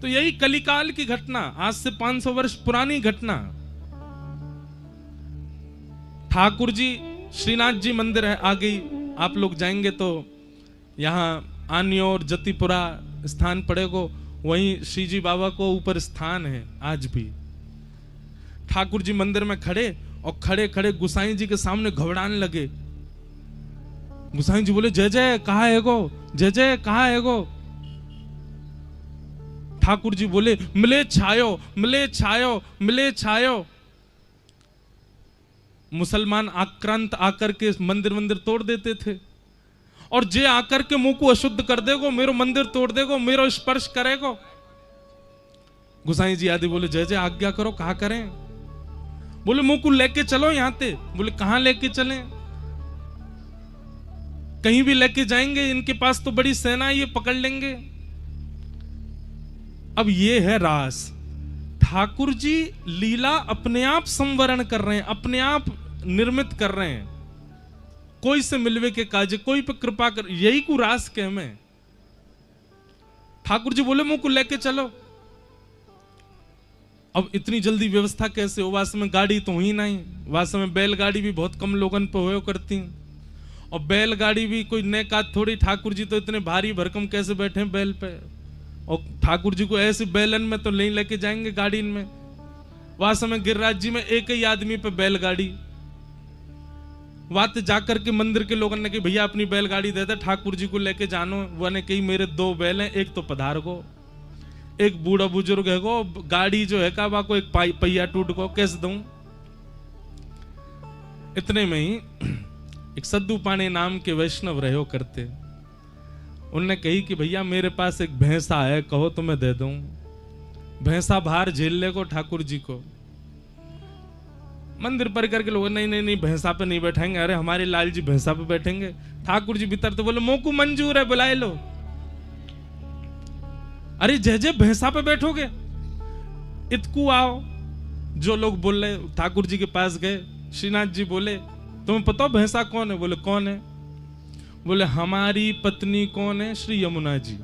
तो यही कलिकाल की घटना, आज से 500 वर्ष पुरानी घटना। ठाकुर जी, श्रीनाथ जी मंदिर है आगे, आप लोग जाएंगे तो यहाँ आन्योर जतिपुरा स्थान पड़ेगा, वहीं श्री जी बाबा को ऊपर स्थान है आज भी। ठाकुर जी मंदिर में खड़े और खड़े खड़े गुसाई जी के सामने घबराने लगे। गुसाई जी बोले, जय जय कहाँ है गो, जय जय कहाँ है गो। ठाकुर जी बोले, मिले छायो मिले छायो मिले छायो। मुसलमान आक्रांत आकर के मंदिर मंदिर तोड़ देते थे, और जे आकर के मुंह को अशुद्ध कर देगो, मेरो मंदिर तोड़ देगो, मेरो स्पर्श करेगो। गुसाई जी आदि बोले, जय जय आज्ञा करो, कहा करें। बोले, मुंह को लेके चलो यहां से। बोले, कहां लेके चलें? कहीं भी लेके जाएंगे, इनके पास तो बड़ी सेना है, ये पकड़ लेंगे। अब ये है रास। ठाकुर जी लीला अपने आप संवरण कर रहे हैं, अपने आप निर्मित कर रहे हैं। कोई से मिलवे के काजे, कोई पे कृपा कर, यही को रास के में। ठाकुर जी बोले, मुंह को लेके चलो। अब इतनी जल्दी व्यवस्था कैसे हो? वास्तव में गाड़ी तो ही नहीं, वास्तव में बैलगाड़ी भी बहुत कम लोगन पे होयो करती, और बैलगाड़ी भी कोई नए का थोड़ी। ठाकुर जी तो इतने भारी भरकम कैसे बैठे बैल पे, और ठाकुर जी को ऐसे बैलन में तो नहीं लेके जाएंगे गाड़ी में। वास्तव में गिरिराज जी में एक ही आदमी पे बैलगाड़ी। वात जाकर के मंदिर के लोगों ने कही, भैया अपनी बैलगाड़ी दे दे, ठाकुर जी को लेके जानो। वो ने कही, मेरे 2 बैल हैं, एक तो पधार गो, एक बूढ़ा बुजुर्ग है गो, गाड़ी जो है का वा को एक पहिया टूट गो, कैसे दूं। इतने में ही एक सद्दू पाणे नाम के वैष्णव रहो करते, उनने कही कि भैया मेरे पास एक भैंसा है, कहो तो मैं दे दूं। भैंसा भार झेल ले को ठाकुर जी को। मंदिर परिकर के लोग, नहीं नहीं नहीं, भैंसा पे नहीं बैठेंगे। अरे हमारे लाल जी भैंसा पे बैठेंगे। ठाकुर जी भीतर तो बोले, मोकू मंजूर है, बुलाए लो। अरे जय जय भैंसा पे बैठोगे, इतकू आओ। जो लोग बोल रहे, ठाकुर जी के पास गए। श्रीनाथ जी बोले, तुम्हें पता भैंसा कौन है? बोले, कौन है? बोले, हमारी पत्नी कौन है? श्री यमुना जी,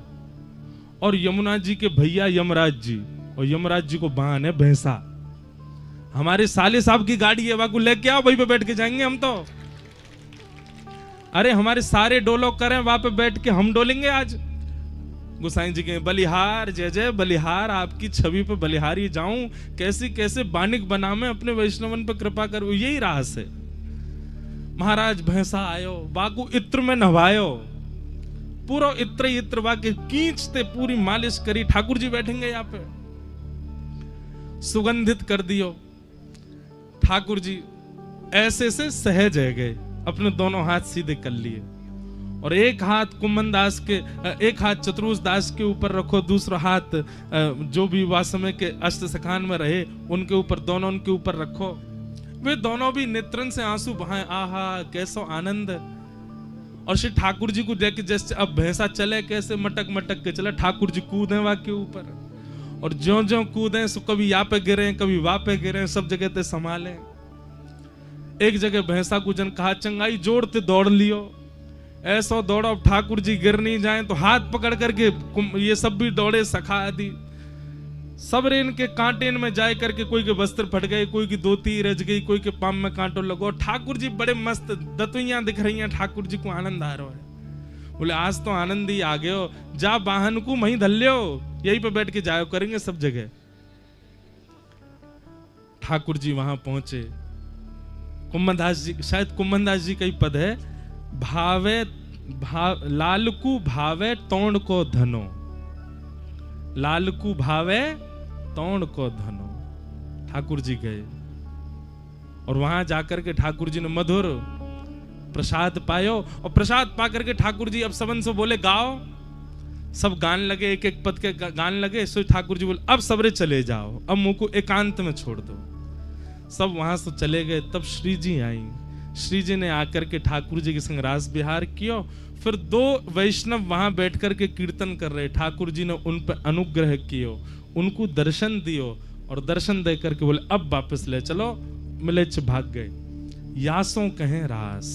और यमुना जी के भैया यमराज जी, और यमराज जी को बाहन है भैंसा। हमारे साले साहब की गाड़ी है, वाकू लेके आओ, वहीं पे बैठ के जाएंगे हम तो। अरे हमारे सारे डोलो करें, वहां पे बैठ के हम डोलेंगे आज। गुसाई जी के, बलिहार जय जय बलिहार, आपकी छवि पे बलिहारी जाऊं, कैसे कैसे बानिक बना में अपने वैष्णवन पे कृपा करूं। यही रास है। महाराज भैंसा आयो, बाकू इत्र में नवायो, पूरा इत्र बाके खींचते, पूरी मालिश करी। ठाकुर जी बैठेंगे यहाँ पे, सुगंधित कर दियो। ठाकुर जी ऐसे से सहज है गए, अपने दोनों हाथ सीधे कर लिए, और एक हाथ कुम्मन दास के, एक हाथ चतुर्स दास के ऊपर रखो, दूसरा हाथ जो भी वासमय के अष्ट सखान में रहे उनके ऊपर, दोनों उनके ऊपर रखो। वे दोनों भी नेत्रन से आंसू बहाए, आहा कैसो आनंद। और श्री ठाकुर जी को देख के, जैसे अब भैंसा चले कैसे मटक मटक के चला, ठाकुर जी कूदे वहां के ऊपर, और ज्यों ज्यों कूदे सो कभी यहाँ पे गिरे, कभी वहां पे गिरे, सब जगह ते संभाले। एक जगह भैंसा को जन कहा, चंगाई जोड़ते दौड़ लियो, ऐसा दौड़ो अब ठाकुर जी गिर नहीं जाए। तो हाथ पकड़ करके ये सब भी दौड़े, सखा आदि सब रेन के कांटे में जाए करके, कोई के वस्त्र फट गए, कोई की धोती रच गई, कोई के पाम में कांटो लगो। ठाकुर जी बड़े मस्त दतुइयां दिख रही हैं, ठाकुर जी को आनंद आ रहा है। बोले, आज तो आनंद ही आ गए हो, जा वाहन को वहीं धल्यो, यहीं पे बैठ के जायो करेंगे सब जगह। ठाकुर जी वहां पहुंचे। कुम्मनदास जी, शायद कुम्मनदास जी का ही पद है, भावे लालकू भावे तोड़ को धनो, लालकू भावे तोड़ को धनो। ठाकुर जी गए, और वहां जाकर के ठाकुर जी ने मधुर प्रसाद पायो, और प्रसाद पा करके ठाकुर जी अब सबन से बोले, गाओ। सब गान लगे, एक एक पद के गान लगे। सो ठाकुर जी बोले, अब सबरे चले जाओ, अब मुंह को एकांत में छोड़ दो। सब वहां से चले गए। तब श्री जी आई। श्री जी ने आकर के ठाकुर जी के संग रास विहार किया। फिर 2 वैष्णव वहां बैठ करके कीर्तन कर रहे। ठाकुर जी ने उन पर अनुग्रह कियो, उनको दर्शन दियो, और दर्शन दे करके बोले, अब वापस ले चलो। मिलेच्छ भाग गए। यासों कहें रास।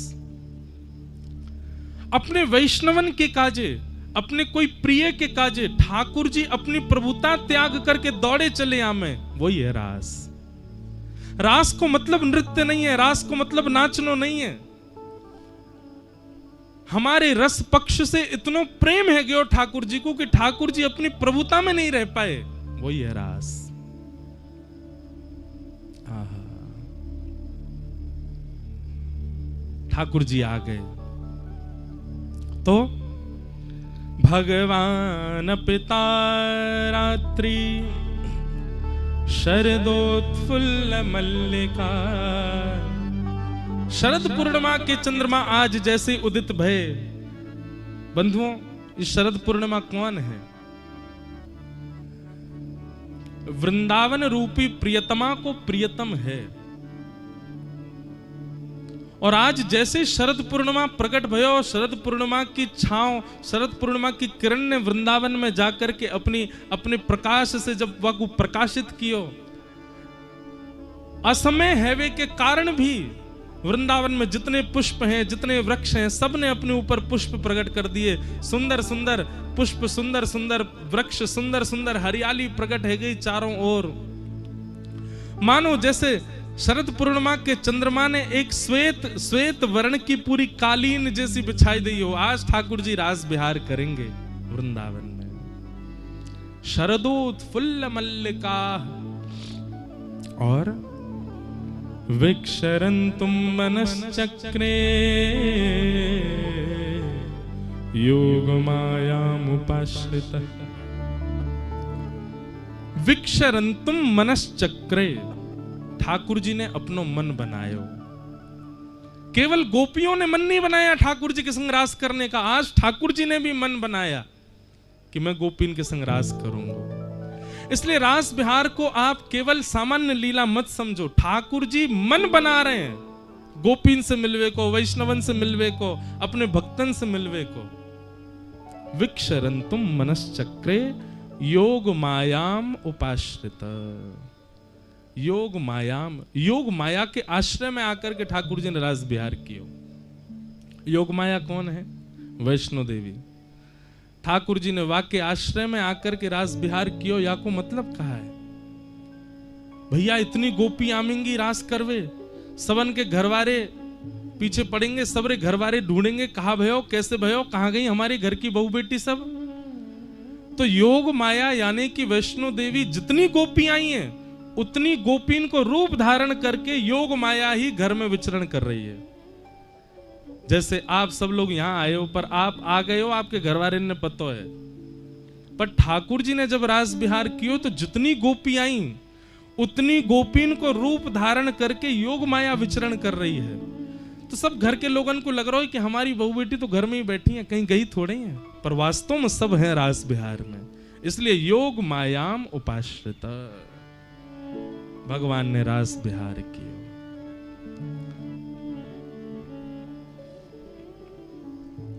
अपने वैष्णवन के काजे, अपने कोई प्रिय के काजे ठाकुर जी अपनी प्रभुता त्याग करके दौड़े चले आमे, वही है रास। रास को मतलब नृत्य नहीं है, रास को मतलब नाचनो नहीं है। हमारे रस पक्ष से इतना प्रेम है गयो ठाकुर जी को कि ठाकुर जी अपनी प्रभुता में नहीं रह पाए, वही है रास। ठाकुर जी आ गए तो भगवान पिता रात्रि शरदोत्फुल्ल मल्लिका। शरद पूर्णिमा के चंद्रमा आज जैसे उदित भय। बंधुओं, इस शरद पूर्णिमा कौन है? वृंदावन रूपी प्रियतमा को प्रियतम है। और आज जैसे शरद पूर्णिमा प्रकट भयो, शरद पूर्णिमा की छांव, शरद पूर्णिमा की किरण ने वृंदावन में जाकर के अपने प्रकाश से जब वह को प्रकाशित कियो, असमय हैवे के कारण भी वृंदावन में जितने पुष्प हैं, जितने वृक्ष हैं, सब ने अपने ऊपर पुष्प प्रकट कर दिए। सुंदर सुंदर पुष्प, सुंदर सुंदर वृक्ष, सुंदर सुंदर हरियाली प्रकट है गई चारों ओर। मानो जैसे शरद पूर्णिमा के चंद्रमा ने एक श्वेत वर्ण की पूरी कालीन जैसी बिछाई दी हो। आज ठाकुर जी रास बिहार करेंगे वृंदावन में। शरदोत्फुल्ल मल्लिका और विक्षरन्तुम मनश्चक्रे योगमायामुपाश्रितः। विक्षरन्तुम मनश्चक्रे, ठाकुर जी ने अपनो मन बनायो। केवल गोपियों ने मन नहीं बनाया ठाकुर जी के संग रास करने का, आज ठाकुर जी ने भी मन बनाया कि मैं गोपीन के संग रास करूंगा। इसलिए रास बिहार को आप केवल सामान्य लीला मत समझो, ठाकुर जी मन बना रहे हैं गोपीन से मिलवे को, वैष्णवन से मिलवे को, अपने भक्तन से मिलवे को। विक्षरन्तुम मनश्चक्रे योग मायाम उपाश्रित। योग मायाम, योग माया के आश्रय में आकर के ठाकुर जी ने रास बिहार कियो। योग माया कौन है? वैष्णो देवी। ठाकुर जी ने वाक्य आश्रय में आकर के रास बिहार कियो, या को मतलब कहा है भैया इतनी गोपी आमेंगी रास करवे, सबन के घरवारे पीछे पड़ेंगे, सबरे घरवारे ढूंढेंगे, कहा भयो, कैसे भयो, कहां गई हमारी घर की बहू बेटी सब। तो योग माया यानी कि वैष्णो देवी जितनी गोपी आई हैं, उतनी गोपीन को रूप धारण करके योग माया ही घर में विचरण कर रही है। जैसे आप सब लोग यहां आए हो, पर आप आ गए हो, आपके घरवाले ने पता है, पर ठाकुर जी ने जब रास बिहार कियो तो जितनी गोपी आई उतनी गोपीन को रूप धारण करके योग माया विचरण कर रही है। तो सब घर के लोगों को लग रहा है कि हमारी बहू बेटी तो घर में ही बैठी है, कहीं गई थोड़ी है, पर वास्तव में सब है रास बिहार में। इसलिए योग मायाम उपाश्रित, भगवान ने रास बिहार किया।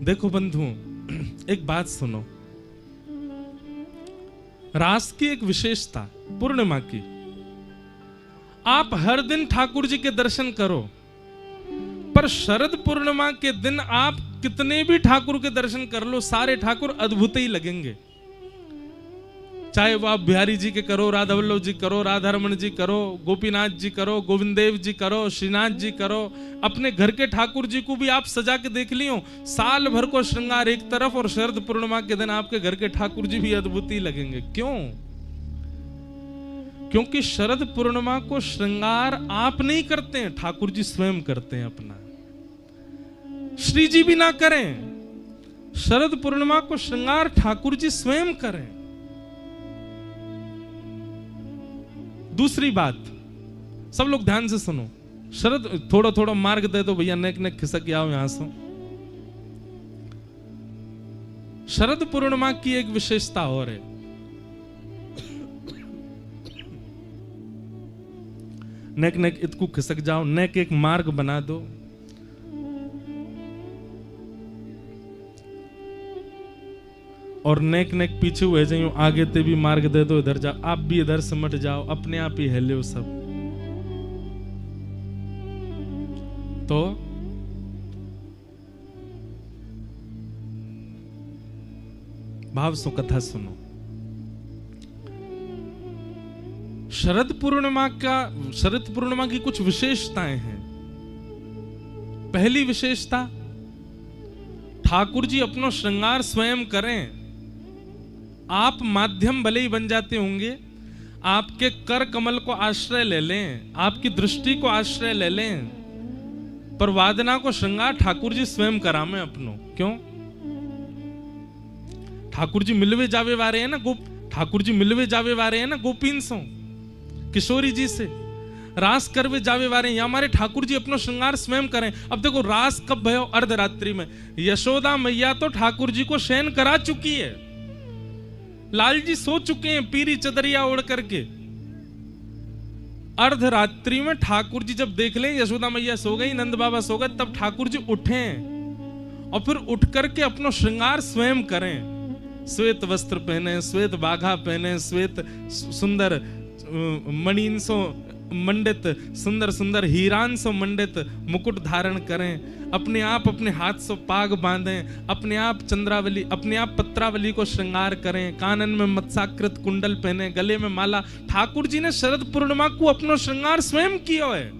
देखो बंधुओं, एक बात सुनो, रास की एक विशेषता पूर्णिमा की, आप हर दिन ठाकुर जी के दर्शन करो, पर शरद पूर्णिमा के दिन आप कितने भी ठाकुर के दर्शन कर लो, सारे ठाकुर अद्भुत ही लगेंगे। चाहे वो आप बिहारी जी के करो, राधा वल्लभ जी करो, राधा रमन जी करो, गोपीनाथ जी करो, गोविंद देव जी करो, श्रीनाथ जी करो, अपने घर के ठाकुर जी को भी आप सजा के देख लियो, साल भर को श्रृंगार एक तरफ और शरद पूर्णिमा के दिन आपके घर के ठाकुर जी भी अद्भुत ही लगेंगे। क्यों? क्योंकि शरद पूर्णिमा को श्रृंगार आप नहीं करते हैं, ठाकुर जी स्वयं करते हैं अपना। श्री जी भी ना करें, शरद पूर्णिमा को श्रृंगार ठाकुर जी स्वयं करें। दूसरी बात, सब लोग ध्यान से सुनो, शरद थोड़ा थोड़ा मार्ग दे दो भैया, नेक नेक खिसक आओ यहां से। शरद पूर्णिमा की एक विशेषता और है, नेक नेक इतकू खिसक जाओ, नेक एक मार्ग बना दो। और नेक नेक पीछे हुए जाइयो, आगे ते भी मार्ग दे दो, इधर जाओ, आप भी इधर से मट जाओ, अपने आप ही हेलो सब। तो भाव सो कथा सुनो। शरद पूर्णिमा की कुछ विशेषताएं हैं। पहली विशेषता, ठाकुर जी अपना श्रृंगार स्वयं करें। आप माध्यम भले ही बन जाते होंगे, आपके कर कमल को आश्रय ले लें, आपकी दृष्टि को आश्रय ले लें, पर वादना को श्रृंगार ठाकुर जी स्वयं करामे अपनो। क्यों? ठाकुर जी मिलवे जावे वारे हैं ना, ठाकुर जी मिलवे जावे वारे हैं ना गोपीन सो, किशोरी जी से रास करवे जावे वारे हैं। हमारे ठाकुर जी अपना श्रृंगार स्वयं करें। अब देखो रास कब भयो? अर्धरात्रि में। यशोदा मैया तो ठाकुर जी को शयन करा चुकी है, लाल जी सो चुके हैं पीरी चदरिया ओढ़ करके। अर्धरात्रि में ठाकुर जी जब देख लें यशोदा मैया सो गई, नंद बाबा सो गए, तब ठाकुर जी उठे और फिर उठ करके अपना श्रृंगार स्वयं करें। श्वेत वस्त्र पहने, श्वेत बाघा पहने, श्वेत सुंदर मणिन सो मंडित, सुंदर सुंदर हीरान सो मंडित मुकुट धारण करें, अपने आप अपने हाथ से पाग बांधें, अपने आप चंद्रावली, अपने आप पत्रावली को श्रृंगार करें, कानन में मत्स्याकृत कुंडल पहने, गले में माला। ठाकुर जी ने शरद पूर्णिमा को अपना श्रृंगार स्वयं किया है,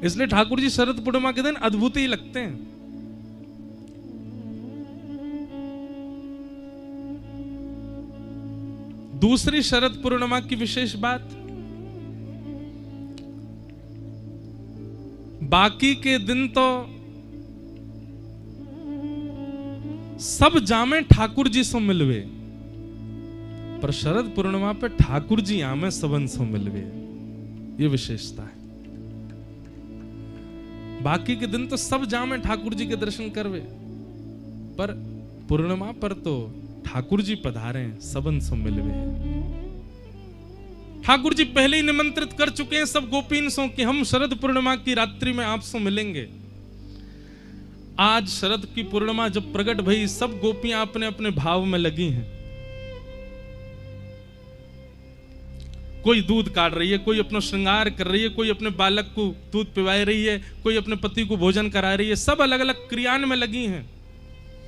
इसलिए ठाकुर जी शरद पूर्णिमा के दिन अद्भुत ही लगते हैं। दूसरी शरद पूर्णिमा की विशेष बात, बाकी के दिन तो सब जामे ठाकुर जी से मिलवे, पर शरद पूर्णिमा पे ठाकुर जी आमे सबन से मिलवे, ये विशेषता है। बाकी के दिन तो सब जामे ठाकुर जी के दर्शन करवे, पर पूर्णिमा पर तो ठाकुर जी पधारे सबन से मिलवे। ठाकुर जी पहले ही निमंत्रित कर चुके हैं सब गोपीन सो कि हम शरद पूर्णिमा की रात्रि में आपसे मिलेंगे। आज शरद की पूर्णिमा जब प्रकट भई, सब गोपियां अपने अपने भाव में लगी हैं। कोई दूध काट रही है, कोई अपना श्रृंगार कर रही है, कोई अपने बालक को दूध पिला रही है, कोई अपने पति को भोजन करा रही है। सब अलग अलग क्रियान में लगी हैं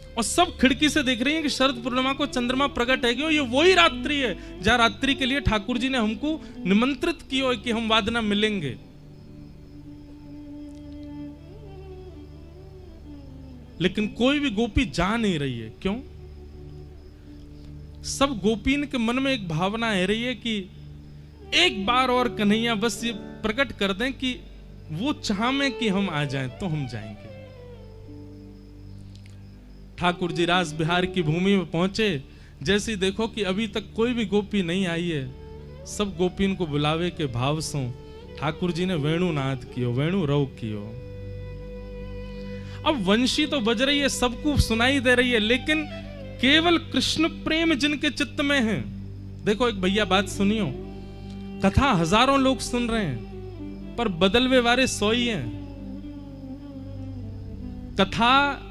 और सब खिड़की से देख रही हैं कि शरद पूर्णिमा को चंद्रमा प्रकट है कि ये वही रात्रि है जहां रात्रि के लिए ठाकुर जी ने हमको निमंत्रित किया कि हम वादना मिलेंगे। लेकिन कोई भी गोपी जा नहीं रही है। क्यों? सब गोपीन के मन में एक भावना है रही है कि एक बार और कन्हैया बस ये प्रकट कर दें कि वो चाहे कि हम आ जाएं तो हम जाएंगे। ठाकुर जी रास बिहार की भूमि में पहुंचे, जैसे देखो कि अभी तक कोई भी गोपी नहीं आई है, सब गोपीन को बुलावे के भाव से ठाकुर जी ने वेणु नाद कियो, वेणु रव कियो। अब वंशी तो बज रही है, सबको सुनाई दे रही है, लेकिन केवल कृष्ण प्रेम जिनके चित्त में है। देखो एक भैया बात सुनियो, कथा हजारों लोग सुन रहे हैं पर बदलवे वाले 100 ही हैं। कथा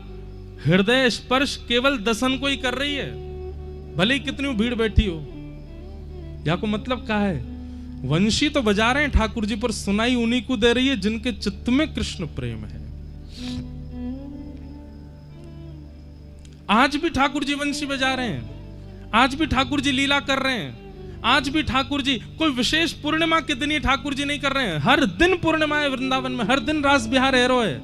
हृदय स्पर्श केवल दसन को ही कर रही है, भले ही कितनी भीड़ बैठी हो। या को मतलब क्या है? वंशी तो बजा रहे हैं ठाकुर जी, पर सुनाई उन्हीं को दे रही है जिनके चित्त में कृष्ण प्रेम है। आज भी ठाकुर जी वंशी बजा रहे हैं, आज भी ठाकुर जी लीला कर रहे हैं, आज भी ठाकुर जी कोई विशेष पूर्णिमा के दिन ही ठाकुर जी नहीं कर रहे हैं। हर दिन पूर्णिमा है वृंदावन में, हर दिन रास बिहार हैरो है,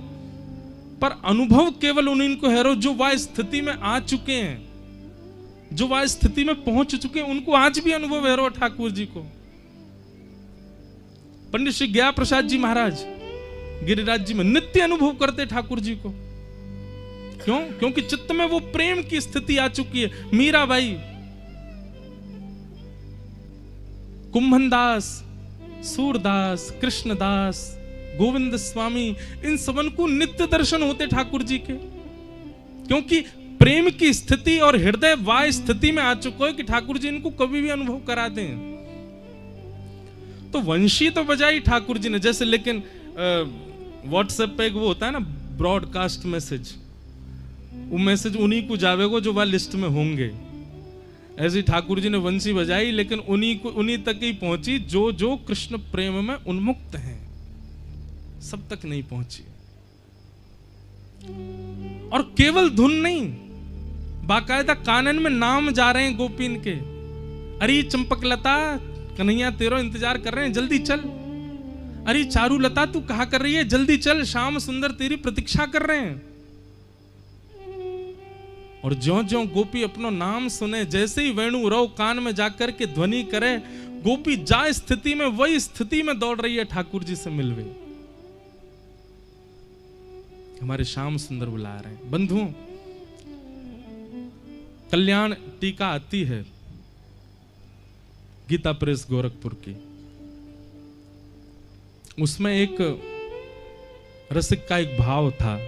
पर अनुभव केवल उन्हीं को हैरो जो वह स्थिति में आ चुके हैं, जो वह स्थिति में पहुंच चुके हैं, उनको आज भी अनुभव हैरो ठाकुर जी को। पंडित श्री गया प्रसाद जी महाराज गिरिराज जी में नित्य अनुभव करते ठाकुर जी को। क्यों? क्योंकि चित्त में वो प्रेम की स्थिति आ चुकी है। मीराबाई, कुंभनदास, सूरदास, कृष्णदास, गोविंद स्वामी, इन सबन को नित्य दर्शन होते ठाकुर जी के, क्योंकि प्रेम की स्थिति और हृदय वाय स्थिति में आ चुका है कि ठाकुर जी इनको कभी भी अनुभव करा दें। तो वंशी तो बजाई ठाकुर जी ने, जैसे लेकिन व्हाट्सएप पे एक वो होता है ना ब्रॉडकास्ट मैसेज, वो मैसेज उन्हीं को जावेगो जो वह लिस्ट में होंगे। ऐसे ठाकुर जी ने वंशी बजाई, लेकिन उन्हीं तक ही पहुंची जो जो कृष्ण प्रेम में उन्मुक्त हैं, सब तक नहीं पहुंची। और केवल धुन नहीं, बाकायदा कानन में नाम जा रहे हैं गोपीन के, अरे चंपकलता कन्हैया तेरो इंतजार कर रहे हैं, जल्दी चल। अरे चारुलता तू कहा कर रही है, जल्दी चल, श्याम सुंदर तेरी प्रतीक्षा कर रहे हैं। और ज्यों ज्यों गोपी अपनो नाम सुने, जैसे ही वेणु रव कान में जाकर के ध्वनि करे, गोपी जा स्थिति में वही स्थिति में दौड़ रही है ठाकुर जी से मिलवे। हमारे श्याम सुंदर बुला रहे हैं। बंधुओं, कल्याण टीका आती है गीता प्रेस गोरखपुर की, उसमें एक रसिक का एक भाव था,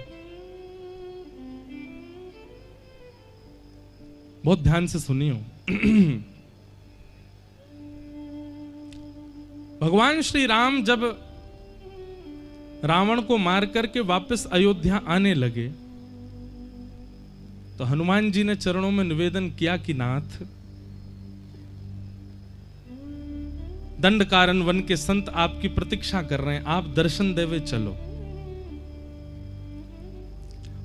बहुत ध्यान से सुनियो। भगवान श्री राम जब रावण को मार करके वापस अयोध्या आने लगे तो हनुमान जी ने चरणों में निवेदन किया कि नाथ, दंडकारन वन के संत आपकी प्रतीक्षा कर रहे हैं, आप दर्शन देवे चलो।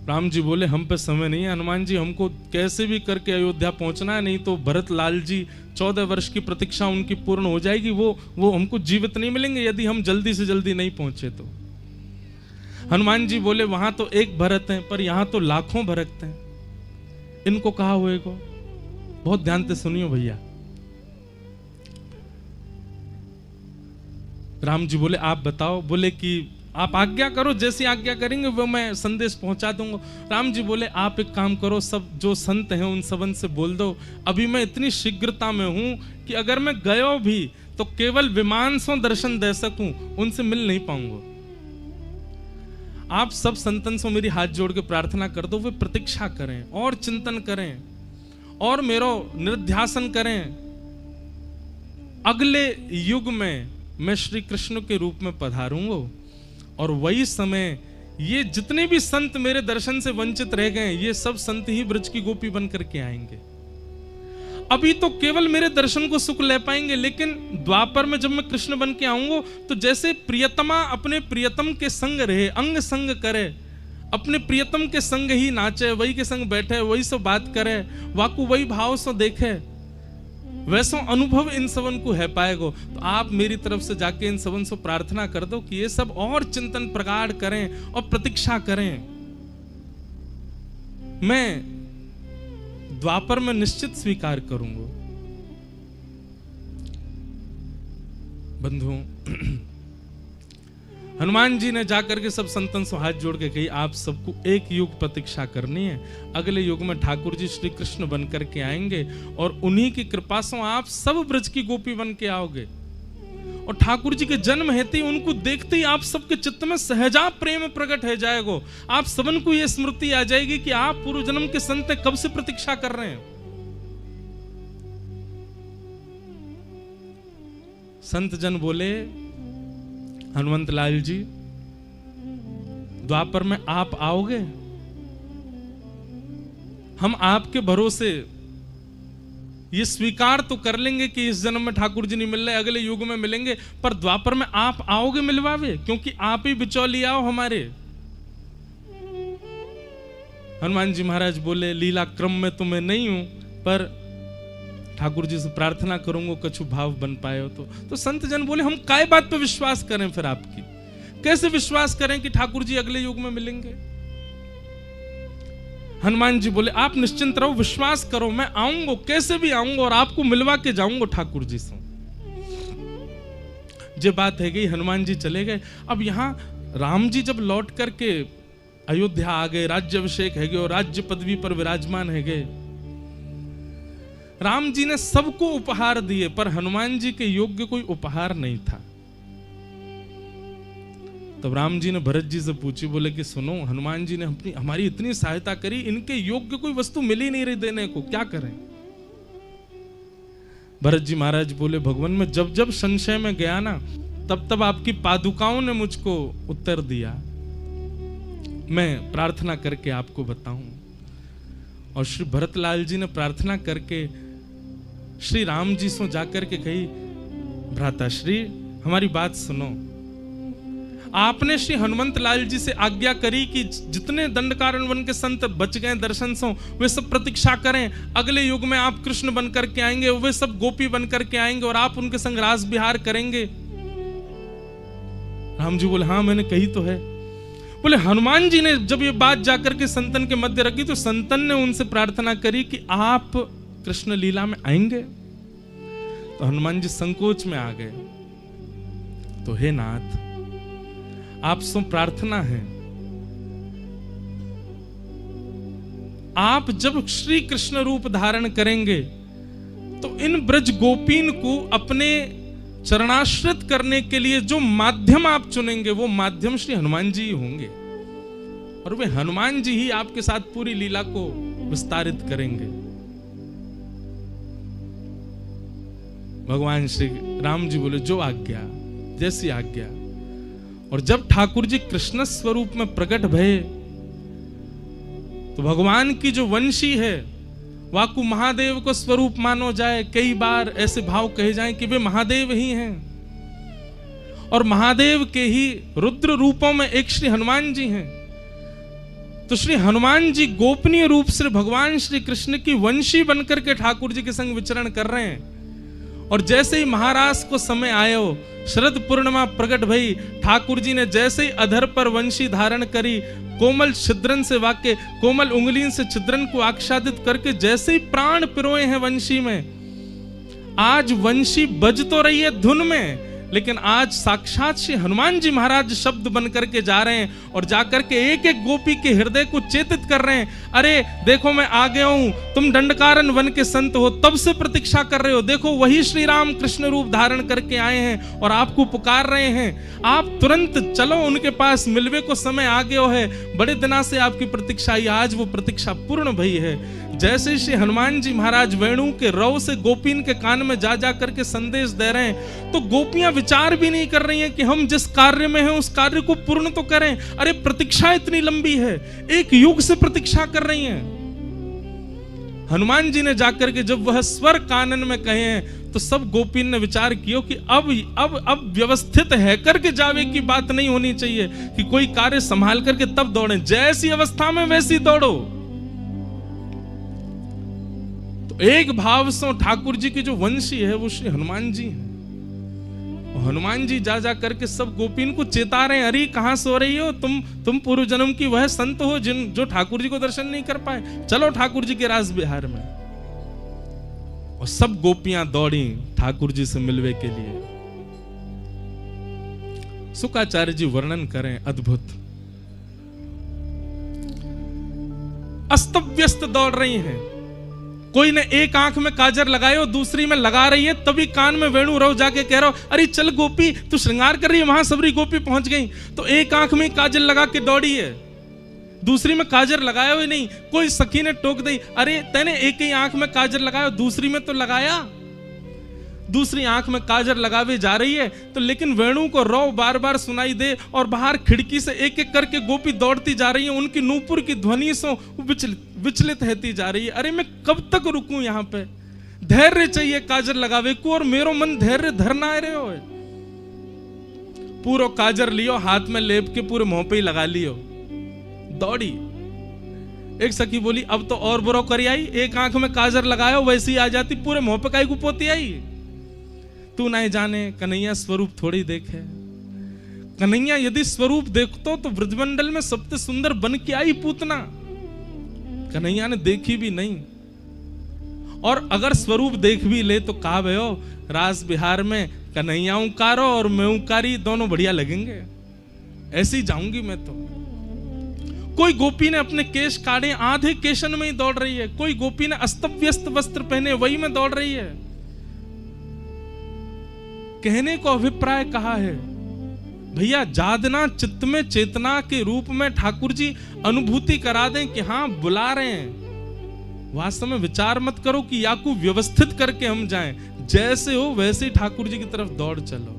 राम जी बोले हम पे समय नहीं है हनुमान जी, हमको कैसे भी करके अयोध्या पहुंचना है, नहीं तो भरत लाल जी 14 वर्ष की प्रतीक्षा उनकी पूर्ण हो जाएगी, वो हमको जीवित नहीं मिलेंगे यदि हम जल्दी से जल्दी नहीं पहुंचे तो। हनुमान जी बोले वहां तो एक भरत है, पर यहां तो लाखों भरत हैं, इनको कहा होएगा। बहुत ध्यान से सुनियो भैया। राम जी बोले आप बताओ। बोले कि आप आज्ञा करो, जैसी आज्ञा करेंगे वो मैं संदेश पहुंचा दूंगा। राम जी बोले आप एक काम करो, सब जो संत हैं उन सबन से बोल दो, अभी मैं इतनी शीघ्रता में हूं कि अगर मैं गयो भी तो केवल विमान से दर्शन दे सकूं, उनसे मिल नहीं पाऊंगा। आप सब संतन से मेरी हाथ जोड़ के प्रार्थना कर दो, वे प्रतीक्षा करें और चिंतन करें और मेरो निध्यासन करें। अगले युग में मैं श्री कृष्ण के रूप में पधारूंगा और वही समय ये जितने भी संत मेरे दर्शन से वंचित रह गए, ये सब संत ही ब्रज की गोपी बन करके आएंगे। अभी तो केवल मेरे दर्शन को सुख ले पाएंगे, लेकिन द्वापर में जब मैं कृष्ण बन के आऊंगा तो जैसे प्रियतमा अपने प्रियतम के संग रहे, अंग संग करे, अपने प्रियतम के संग ही नाचे, वही के संग बैठे, वही सो बात करे, वाकू वही भाव सो देखे, वैसा अनुभव इन सबन को है पाएगो। तो आप मेरी तरफ से जाके इन सबन से प्रार्थना कर दो कि ये सब और चिंतन प्रगाढ़ करें और प्रतीक्षा करें। मैं द्वापर में निश्चित स्वीकार करूंगा। बंधुओं, हनुमान जी ने जाकर के सब संतन से हाथ जोड़ के कही आप सबको एक युग प्रतीक्षा करनी है, अगले युग में ठाकुर जी श्री कृष्ण बन करके आएंगे और उन्हीं की कृपा से आप सब ब्रज की गोपी बन के आओगे। और ठाकुर जी के जन्म हेतु ही उनको देखते ही आप सबके चित्त में सहजा प्रेम प्रकट हो जाएगा। आप सबन को यह स्मृति आ जाएगी कि आप पूर्व जन्म के संत कब से प्रतीक्षा कर रहे हैं। संत जन बोले हनुमंत लाल जी, द्वापर में आप आओगे, हम आपके भरोसे ये स्वीकार तो कर लेंगे कि इस जन्म में ठाकुर जी नहीं मिल रहे, अगले युग में मिलेंगे, पर द्वापर में आप आओगे मिलवावे, क्योंकि आप ही बिचौलिया हो हमारे। हनुमान जी महाराज बोले लीला क्रम में तो मैं नहीं हूं, पर ठाकुर जी से प्रार्थना करूंगा कछु भाव बन पाए हो तो संत जन बोले हम काय बात पे विश्वास करें, फिर आपकी कैसे विश्वास करें कि ठाकुर जी अगले युग में मिलेंगे। हनुमान जी बोले आप निश्चिंत रहो, विश्वास करो, मैं आऊंगा, कैसे भी आऊंगा और आपको मिलवा के जाऊंगा ठाकुर जी से। ये बात है गई, हनुमान जी चले गए। अब यहां राम जी जब लौट करके अयोध्या आ गए, राज्याभिषेक है गए और राज्य पदवी पर विराजमान है गए। राम जी ने सबको उपहार दिए, पर हनुमान जी के योग्य कोई उपहार नहीं था। तब राम जी ने भरत जी से पूछी, बोले कि सुनो, हनुमान जी ने हमारी इतनी सहायता करी, इनके योग्य कोई वस्तु मिल ही नहीं रही देने को, क्या करें। भरत जी महाराज बोले भगवान में जब जब संशय में गया ना, तब तब आपकी पादुकाओं ने मुझको उत्तर दिया, मैं प्रार्थना करके आपको बताऊं। और श्री भरतलाल जी ने प्रार्थना करके श्री राम जी से जाकर के कही, भ्राता श्री हमारी बात सुनो, आपने श्री हनुमंत लाल जी से आज्ञा करी कि जितने दंडकारण्य वन के संत बच गए दर्शन से, वे सब प्रतीक्षा करें, अगले युग में आप कृष्ण बन करके आएंगे, वे सब गोपी बन करके आएंगे और आप उनके संग रास विहार करेंगे। राम जी बोले हाँ मैंने कही तो है। बोले हनुमान जी ने जब ये बात जाकर के संतन के मध्य रखी तो संतन ने उनसे प्रार्थना करी कि आप कृष्ण लीला में आएंगे। तो हनुमान जी संकोच में आ गए। तो हे नाथ, आप सो प्रार्थना है, आप जब श्री कृष्ण रूप धारण करेंगे तो इन ब्रज गोपीन को अपने चरणाश्रित करने के लिए जो माध्यम आप चुनेंगे वो माध्यम श्री हनुमान जी होंगे, और वे हनुमान जी ही आपके साथ पूरी लीला को विस्तारित करेंगे। भगवान श्री राम जी बोले जो आज्ञा, जैसी आज्ञा। और जब ठाकुर जी कृष्ण स्वरूप में प्रकट भये तो भगवान की जो वंशी है वाकु महादेव को स्वरूप मानो जाए। कई बार ऐसे भाव कहे जाएं कि वे महादेव ही हैं, और महादेव के ही रुद्र रूपों में एक श्री हनुमान जी हैं। तो श्री हनुमान जी गोपनीय रूप से भगवान श्री कृष्ण की वंशी बनकर के ठाकुर जी के संग विचरण कर रहे हैं। और जैसे ही महाराज को समय आयो, शरद पूर्णिमा प्रकट भई, ठाकुर जी ने जैसे ही अधर पर वंशी धारण करी, कोमल छिद्रन से वाक्य कोमल उंगली से छिद्रन को आच्छादित करके जैसे ही प्राण पिरोए हैं वंशी में। आज वंशी बज तो रही है धुन में, लेकिन आज साक्षात श्री हनुमान जी महाराज शब्द बन करके जा रहे हैं और जाकर के एक एक गोपी के हृदय को चेतित कर रहे हैं। अरे देखो मैं आ गया हूं, तुम दंडकारण्य वन के संत हो, तब से प्रतीक्षा कर रहे हो, देखो वही श्री राम कृष्ण रूप धारण करके आए हैं और आपको पुकार रहे हैं, आप तुरंत चलो उनके पास, मिलवे को समय आ गया है, बड़े दिनों से आपकी प्रतीक्षा आई, आज वो प्रतीक्षा पूर्ण भई है। जैसे श्री हनुमान जी महाराज वेणु के रव से गोपीन के कान में जा जा करके संदेश दे रहे हैं, तो गोपियां विचार भी नहीं कर रही हैं कि हम जिस कार्य में हैं उस कार्य को पूर्ण तो करें। अरे प्रतीक्षा इतनी लंबी है, एक युग से प्रतीक्षा कर रही हैं। हनुमान जी ने जाकर के जब वह स्वर कानन में कहे हैं तो सब गोपीन ने विचार किया कि अब व्यवस्थित है करके जावे की बात नहीं होनी चाहिए कि कोई कार्य संभाल करके तब दौड़े, जैसी अवस्था में वैसी दौड़ो। तो एक भाव से ठाकुर जी की जो वंशी है वो श्री हनुमान जी है। हनुमान जी जा जा करके सब गोपीन को चेता रहे हैं, अरे कहां सो रही हो तुम पूर्व जन्म की वह संत हो जो ठाकुर जी को दर्शन नहीं कर पाए, चलो ठाकुर जी के रास विहार में। और सब गोपियां दौड़ी ठाकुर जी से मिलवे के लिए। शुकाचार्य जी वर्णन करें अद्भुत, अस्त व्यस्त दौड़ रही हैं। कोई ने एक आंख में काजर लगाए हो, दूसरी में लगा रही है, तभी कान में वेणु रव जाके कह रहा हो, अरे चल गोपी तू श्रृंगार कर रही है, वहां सबरी गोपी पहुंच गई। तो एक आंख में काजल लगा के दौड़ी है, दूसरी में काजर लगाया हुआ नहीं। कोई सखी ने टोक दी, अरे तैने एक ही आंख में काजर लगाया, दूसरी में तो लगाया। दूसरी आंख में काजर लगावे जा रही है तो लेकिन वेणु को रव बार बार सुनाई दे और बाहर खिड़की से एक एक करके गोपी दौड़ती जा रही है, उनकी नूपुर की ध्वनि से विचलित रहती जा रही है। अरे मैं कब तक रुकूं यहाँ पे, धैर्य चाहिए काजर लगावे को, और मेरो मन धैर्य धरना रहे हो। पूरा काजर लियो, हाथ में लेप के पूरे मुंह पे ही लगा लियो, दौड़ी। एक सखी बोली अब तो और बुरा करी आई, एक आंख में काजर लगाया वैसी आ जाती, पूरे मुंह पे काई गुपोती आई। तू नहीं जाने कन्हैया स्वरूप थोड़ी देखे, कन्हैया यदि स्वरूप देखतो तो ब्रजमंडल में सबसे सुंदर बन के आई पूतना, कन्हैया ने देखी भी नहीं। और अगर स्वरूप देख भी ले तो कहा भयो रास बिहार में कन्हैया उकारो और मैं उकारी, दोनों बढ़िया लगेंगे, ऐसी जाऊंगी मैं तो। कोई गोपी ने अपने केश काटे, आधे केशन में ही दौड़ रही है। कोई गोपी ने अस्त व्यस्त वस्त्र पहने, वही में दौड़ रही है। कहने को अभिप्राय कहा है भैया, जादना चित्त में चेतना के रूप में ठाकुर जी अनुभूति करा दें कि हाँ बुला रहे हैं। वास्तव में विचार मत करो कि या को व्यवस्थित करके हम जाएं, जैसे हो वैसे ठाकुर जी की तरफ दौड़ चलो।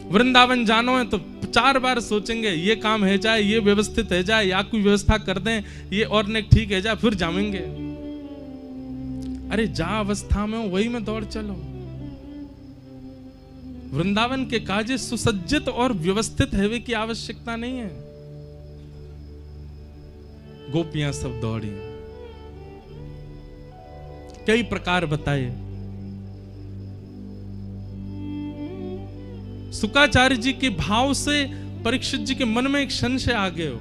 वृंदावन जानो है तो 4 बार सोचेंगे ये काम है जाए, ये व्यवस्थित है जाए, या कोई व्यवस्था कर दें, ये और ने ठीक है जाए, फिर जाएंगे। अरे जा अवस्था में हो वही में दौड़ चलो। वृंदावन के काजे सुसज्जित और व्यवस्थित हैवे की आवश्यकता नहीं है। गोपियां सब दौड़ी, कई प्रकार बताए। शुकाचार्य जी के भाव से परीक्षित जी के मन में एक संशय आ गए हो,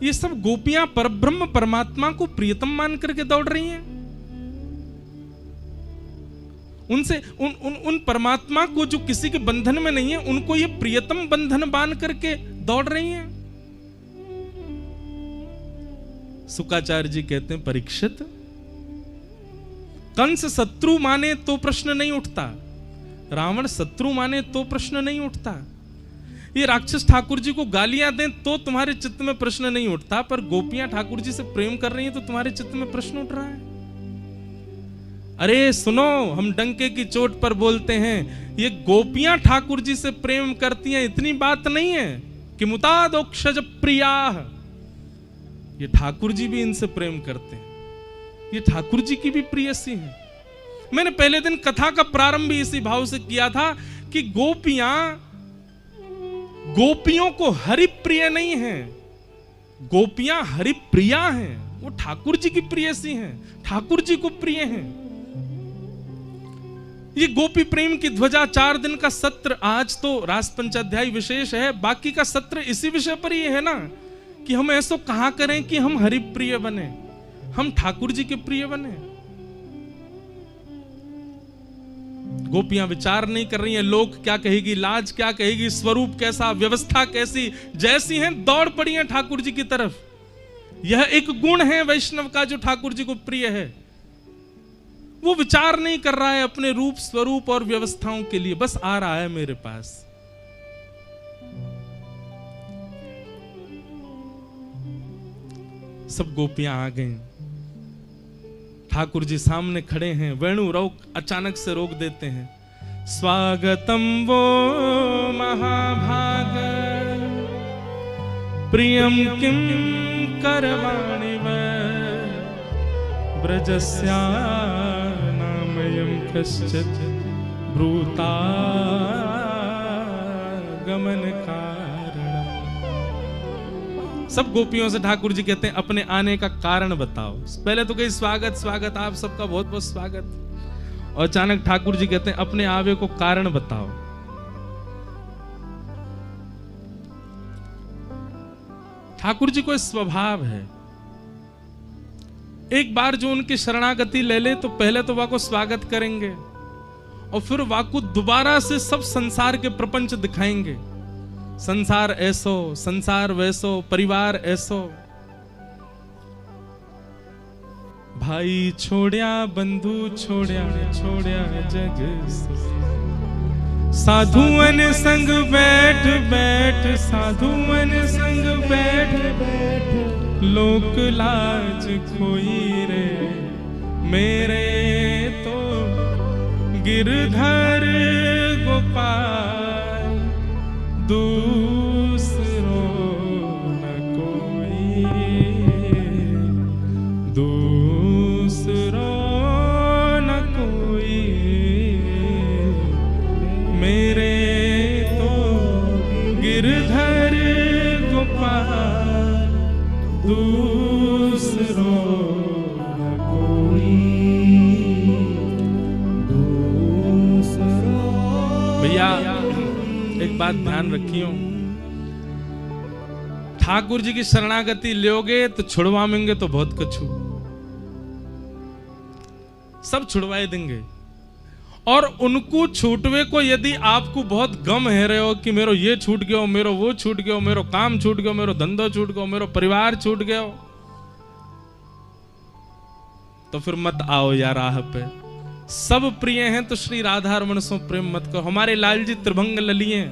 ये सब गोपियां परब्रह्म परमात्मा को प्रियतम मान करके दौड़ रही हैं। उनसे उन परमात्मा को जो किसी के बंधन में नहीं है, उनको ये प्रियतम बंधन बांध करके दौड़ रही हैं। शुकाचार्य जी कहते हैं, परीक्षित, कंस शत्रु माने तो प्रश्न नहीं उठता, रावण शत्रु माने तो प्रश्न नहीं उठता, ये राक्षस ठाकुर जी को गालियां दें तो तुम्हारे चित्त में प्रश्न नहीं उठता, पर गोपियां ठाकुर जी से प्रेम कर रही हैं तो तुम्हारे चित्त में प्रश्न उठ रहा है। अरे सुनो, हम डंके की चोट पर बोलते हैं, ये गोपियां ठाकुर जी से प्रेम करती हैं, इतनी बात नहीं है कि मुतादोक्षज प्रिया, ये ठाकुर जी भी इनसे प्रेम करते हैं, ये ठाकुर जी की भी प्रियसी हैं। मैंने पहले दिन कथा का प्रारंभ भी इसी भाव से किया था कि गोपियों को हरिप्रिय नहीं है, गोपियां हरिप्रिया हैं, वो ठाकुर जी की प्रियसी हैं, ठाकुर जी को प्रिय हैं। ये गोपी प्रेम की ध्वजा 4 दिन का सत्र, आज तो रास पंचाध्याय विशेष है, बाकी का सत्र इसी विषय पर ही है ना, कि हम ऐसा कहां करें कि हम हरिप्रिय बने, हम ठाकुर जी के प्रिय बने। गोपियां विचार नहीं कर रही हैं, लोग क्या कहेगी, लाज क्या कहेगी, स्वरूप कैसा, व्यवस्था कैसी, जैसी हैं दौड़ पड़ी हैं ठाकुर जी की तरफ। यह एक गुण है वैष्णव का जो ठाकुर जी को प्रिय है। वो विचार नहीं कर रहा है अपने रूप स्वरूप और व्यवस्थाओं के लिए, बस आ रहा है मेरे पास। सब गोपियां आ गई, ठाकुर जी सामने खड़े हैं, वेणु अचानक से रोक देते हैं। स्वागतम वो महाभाग प्रियम किम करवाणि ब्रजस्या नामयं कश्चित् ब्रूता गमन कारणम्। सब गोपियों से ठाकुर जी कहते हैं, अपने आने का कारण बताओ। पहले तो कही स्वागत स्वागत, आप सबका बहुत बहुत स्वागत, और अचानक ठाकुर जी कहते हैं, अपने आवे को कारण बताओ। ठाकुर जी को स्वभाव है, एक बार जो उनकी शरणागति ले ले तो पहले तो वाको स्वागत करेंगे, और फिर वाको दोबारा से सब संसार के प्रपंच दिखाएंगे। संसार ऐसो, संसार वैसो, परिवार ऐसो, भाई छोड़या बंधु छोड़या छोड़या जग, साधुअन संग बैठ बैठ, साधुअन संग बैठ बैठ, लोक लाज खोई रे, मेरे तो गिरधर गोपाल, दूसरो न कोई, दूसरो न कोई, मेरे तो गिरधर गोपाल, दूसरो न कोई, दूसरो। भैया एक बात ध्यान रखियो, ठाकुर जी की शरणागति लोगे तो छुड़वाएंगे तो बहुत कछु, सब छुड़वाए देंगे। और उनको छूटवे को यदि आपको बहुत गम है रहे हो कि मेरो ये छूट गयो, मेरो वो छूट गयो, मेरो काम छूट गयो, मेरो धंधो छूट गयो, मेरो परिवार छूट गयो, तो फिर मत आओ यार राह पे। सब प्रिय हैं तो श्री राधा रमण सो प्रेम मत करो। हमारे लाल जी त्रिभंग ललिए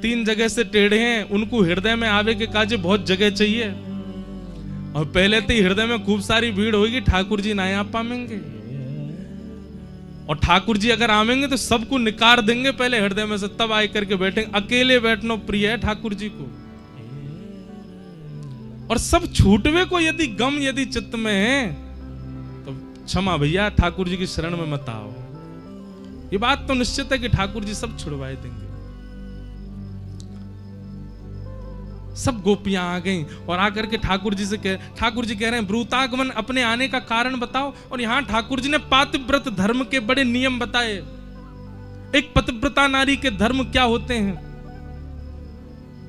3 जगह से टेढ़े हैं, उनको हृदय में आवे के काजे बहुत जगह चाहिए, और पहले तो हृदय में खूब सारी भीड़ होगी, ठाकुर जी ना आ पाएंगे, और ठाकुर जी अगर आवेंगे तो सबको निकार देंगे पहले हृदय में से, तब आए करके बैठेंगे। अकेले बैठना प्रिय है ठाकुर जी को। और सब छूटवे को यदि गम यदि चित्त में है तो क्षमा भैया, ठाकुर जी की शरण में मत आओ। ये बात तो निश्चित है कि ठाकुर जी सब छुड़वाए देंगे। सब गोपियां आ गईं और आकर के ठाकुर जी कह रहे हैं ब्रूतागमन अपने आने का कारण बताओ। और यहां ठाकुर जी ने पातिव्रत धर्म के बड़े नियम बताए। एक पतिव्रता नारी के धर्म क्या होते हैं,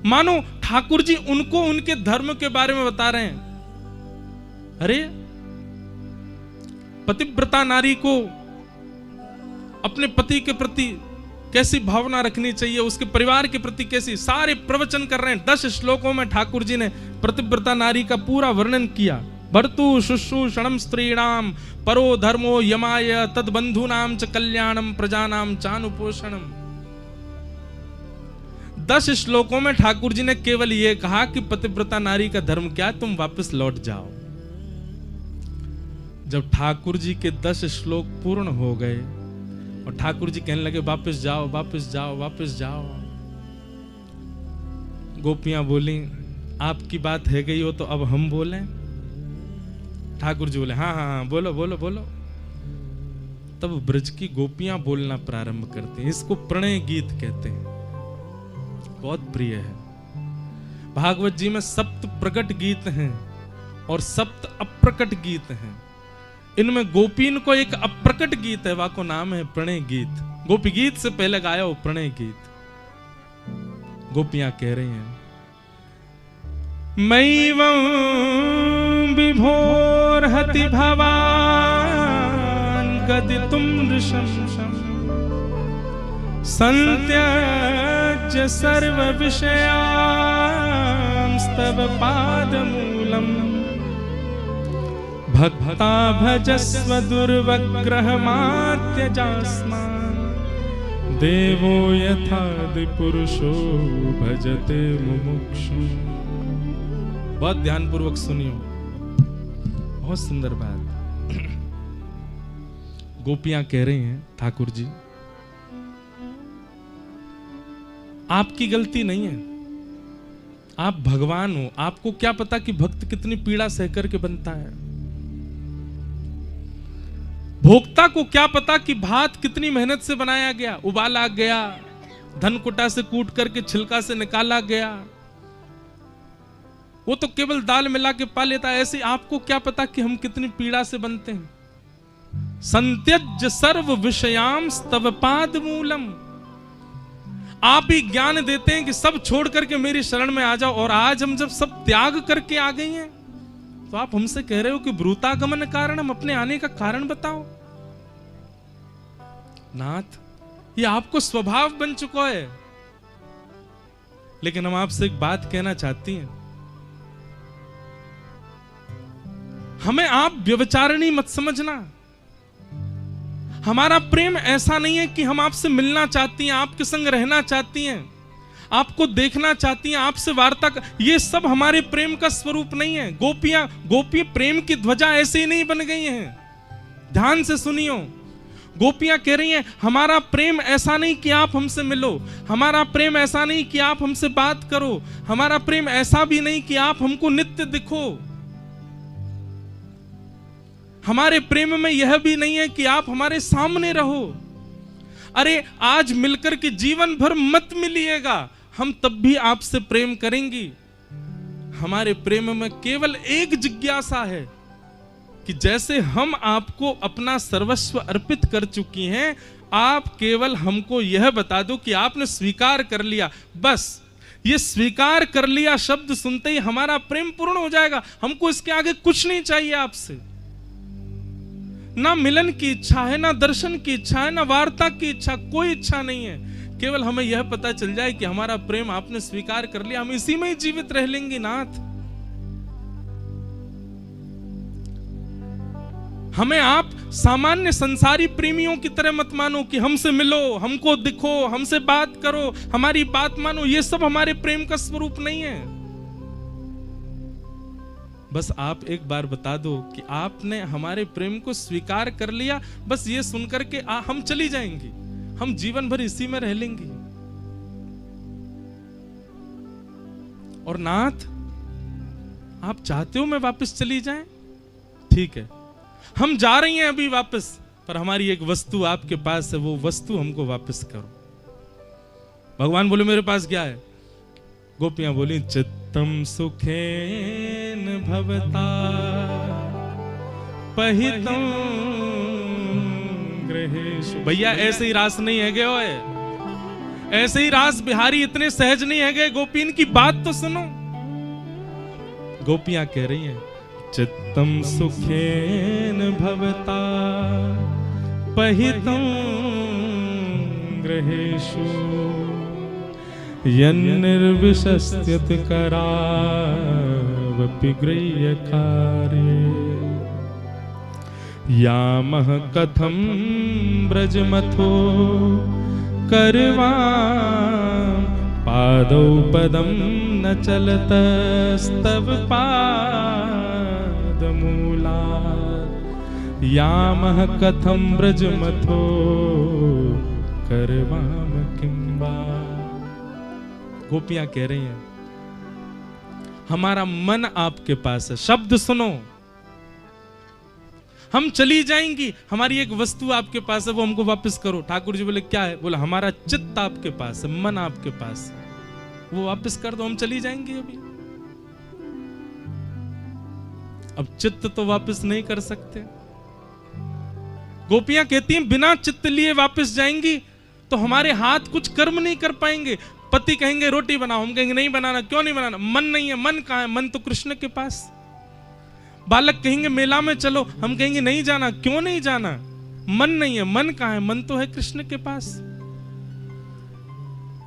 मानो ठाकुर जी उनको उनके धर्म के बारे में बता रहे हैं। अरे पतिव्रता नारी को अपने पति के प्रति कैसी भावना रखनी चाहिए, उसके परिवार के प्रति कैसी, सारे प्रवचन कर रहे हैं। 10 श्लोकों में ठाकुर जी ने पतिव्रता नारी का पूरा वर्णन किया। भर्तु शुश्रूषणम स्त्रीणाम परो धर्मो यमाय तद बंधुनाम च कल्याणम प्रजानाम चानुपोषणम। 10 श्लोकों में ठाकुर जी ने केवल यह कहा कि पतिव्रता नारी का धर्म क्या है, तुम वापस लौट जाओ। जब ठाकुर जी के 10 श्लोक पूर्ण हो गए और ठाकुर जी कहने लगे वापस जाओ वापस जाओ वापस जाओ, गोपियां बोली आपकी बात है गई हो तो अब हम बोलें। ठाकुर जी बोले हाँ हाँ हाँ बोलो बोलो बोलो। तब ब्रज की गोपियां बोलना प्रारंभ करते हैं। इसको प्रणय गीत कहते हैं, बहुत प्रिय है। भागवत जी में 7 प्रकट गीत हैं और 7 अप्रकट गीत हैं। इनमें गोपीन को एक अप्रकट गीत है, वाको नाम है प्रणय गीत। गोपी गीत से पहले गाया हो प्रणय गीत। गोपियां कह रही हैं मैवं विभोर्हति भवान् गदितुं दृशं संत्यज्य सर्व विषयांस्तव पादमूलम् भक्ता भजस्व दुर्वग्रहमात्यजास्मान् देवो यथादि पुरुषो भजते मुमुक्षु। बहुत ध्यान पूर्वक सुनियो, बहुत सुंदर बात। गोपियां कह रही हैं ठाकुर जी आपकी गलती नहीं है, आप भगवान हो, आपको क्या पता कि भक्त कितनी पीड़ा सहकर के बनता है। भोक्ता को क्या पता कि भात कितनी मेहनत से बनाया गया, उबाला गया, धनकुटा से कूट करके छिलका से निकाला गया, वो तो केवल दाल मिला के पा लेता है। ऐसे आपको क्या पता कि हम कितनी पीड़ा से बनते हैं। संत्यज्य सर्व विषयाम स्तव पाद मूलम। आप ही ज्ञान देते हैं कि सब छोड़ करके मेरी शरण में आ जाओ, और आज हम जब सब त्याग करके आ गई हैं तो आप हमसे कह रहे हो कि ब्रूतागमन कारण, हम अपने आने का कारण बताओ। नाथ, ये आपको स्वभाव बन चुका है। लेकिन हम आपसे एक बात कहना चाहती हैं, हमें आप व्यभिचारिणी मत समझना। हमारा प्रेम ऐसा नहीं है कि हम आपसे मिलना चाहती हैं, आपके संग रहना चाहती हैं, आपको देखना चाहती हैं, आपसे वार्ता ये सब हमारे प्रेम का स्वरूप नहीं है। गोपी प्रेम की ध्वजा ऐसे ही नहीं बन गई हैं। ध्यान से सुनियो, गोपियां कह रही हैं हमारा प्रेम ऐसा नहीं कि आप हमसे मिलो, हमारा प्रेम ऐसा नहीं कि आप हमसे बात करो, हमारा प्रेम ऐसा भी नहीं कि आप हमको नित्य दिखो, हमारे प्रेम में यह भी नहीं है कि आप हमारे सामने रहो। अरे आज मिलकर के जीवन भर मत मिलिएगा, हम तब भी आपसे प्रेम करेंगी। हमारे प्रेम में केवल एक जिज्ञासा है कि जैसे हम आपको अपना सर्वस्व अर्पित कर चुकी हैं, आप केवल हमको यह बता दो कि आपने स्वीकार कर लिया। बस ये स्वीकार कर लिया शब्द सुनते ही हमारा प्रेम पूर्ण हो जाएगा। हमको इसके आगे कुछ नहीं चाहिए आपसे। ना मिलन की इच्छा है, ना दर्शन की इच्छा है, ना वार्ता की इच्छा, कोई इच्छा नहीं है। केवल हमें यह पता चल जाए कि हमारा प्रेम आपने स्वीकार कर लिया, हम इसी में ही जीवित रह लेंगे। नाथ, हमें आप सामान्य संसारी प्रेमियों की तरह मत मानो कि हमसे मिलो, हमको दिखो, हमसे बात करो, हमारी बात मानो। ये सब हमारे प्रेम का स्वरूप नहीं है। बस आप एक बार बता दो कि आपने हमारे प्रेम को स्वीकार कर लिया। बस ये सुनकर के हम चली जाएंगी, हम जीवन भर इसी में रह लेंगे। और नाथ, आप चाहते हो मैं वापस चली जाए? ठीक है, हम जा रही हैं अभी वापस, पर हमारी एक वस्तु आपके पास है, वो वस्तु हमको वापस करो। भगवान बोले मेरे पास क्या है? गोपियां बोली चित्तम सुखेन भवता पहितम गृहेषु। भैया ऐसे ही रास नहीं है गए ओए, ऐसे ही रास बिहारी इतने सहज नहीं है गए। गोपीन की बात तो सुनो। गोपियां कह रही हैं चित्तम सुखेन भवता पहितम गृहेषु यन्निर्विशस्यत करावपि गृह्यकार्ये यामः कथं ब्रजमथो करवां पादौ पदं न चलतस्तव पादमूलात् यामः कथं ब्रजमथो करवां किं वा। गोपियां कह रही हैं हमारा मन आपके पास है। शब्द सुनो, हम चली जाएंगी, हमारी एक वस्तु आपके पास है, वो हमको वापस करो। ठाकुर जी बोले क्या है? बोला हमारा चित्त आपके पास है, मन आपके पास है, वो वापस कर दो, हम चली जाएंगे। अभी अब चित्त तो वापस नहीं कर सकते। गोपियां कहती हैं बिना चित्त लिए वापस जाएंगी तो हमारे हाथ कुछ कर्म नहीं कर पाएंगे। पति कहेंगे रोटी बनाओ, हम कहेंगे नहीं बनाना। क्यों नहीं बनाना? मन नहीं है। मन कहां है? मन तो कृष्ण के पास। बालक कहेंगे मेला में चलो, हम कहेंगे नहीं जाना। क्यों नहीं जाना? मन नहीं है। मन कहां है? मन तो है कृष्ण के पास।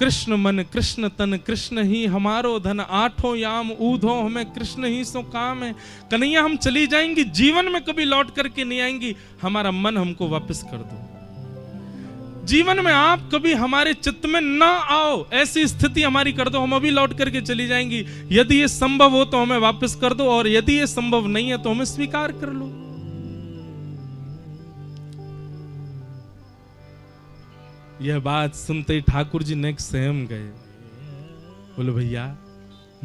कृष्ण मन कृष्ण तन कृष्ण ही हमारो धन, आठों याम ऊधो हमें कृष्ण ही सो काम है। कन्हैया हम चली जाएंगी, जीवन में कभी लौट करके नहीं आएंगी, हमारा मन हमको वापस कर दो। जीवन में आप कभी हमारे चित्त में ना आओ, ऐसी स्थिति हमारी कर दो, हम अभी लौट करके चली जाएंगी। यदि ये संभव हो तो हमें वापस कर दो, और यदि ये संभव नहीं है तो हमें स्वीकार कर लो। यह बात सुनते ही ठाकुर जी नेक सहम गए। बोले भैया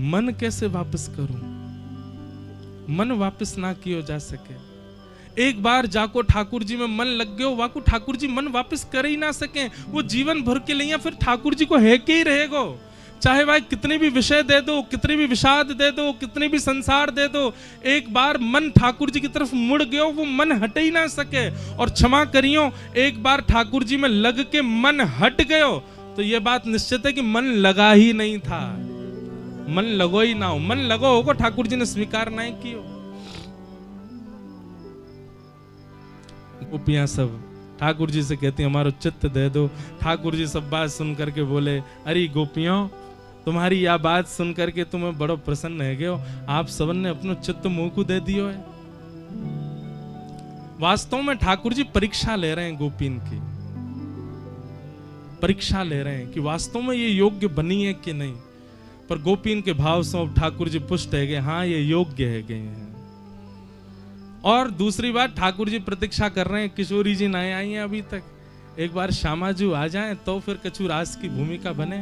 मन कैसे वापस करूं? मन वापस ना किया जा सके। एक बार जाको ठाकुर जी में मन लग गयो, वाको ठाकुर जी मन वापस कर ही ना सके। वो जीवन भर के लिए फिर ठाकुर जी को है के ही रहेगो। चाहे भाई कितने भी विषय दे दो, कितने भी विषाद दे दो, कितने भी संसार दे दो, एक बार मन ठाकुर जी की तरफ मुड़ गयो, वो मन हट ही ना सके। और क्षमा करियो, एक बार ठाकुर जी में लग के मन हट गयो तो ये बात निश्चित है कि मन लगा ही नहीं था। मन लगो ही ना हो, मन लगो होगा ठाकुर जी ने स्वीकार नहीं कियो। गोपियां सब ठाकुर जी से कहती हमारो चित्त दे दो। ठाकुर जी सब बात सुन करके बोले अरे गोपियों, तुम्हारी यह बात सुन करके तुम्हें बड़ो प्रसन्न है गयो, आप सबन ने अपनो चित्त मुंह को दे दियो है। वास्तव में ठाकुर जी परीक्षा ले रहे हैं, गोपीन की परीक्षा ले रहे हैं कि वास्तव में ये योग्य बनी है कि नहीं। पर गोपीन के भाव से ठाकुर जी पुष्ट है गए, हाँ ये योग्य है गए हैं। और दूसरी बात, ठाकुर जी प्रतीक्षा कर रहे हैं, किशोरी जी नहीं आई हैं अभी तक, एक बार श्यामाजू आ जाएं तो फिर कछु रास की भूमिका बने।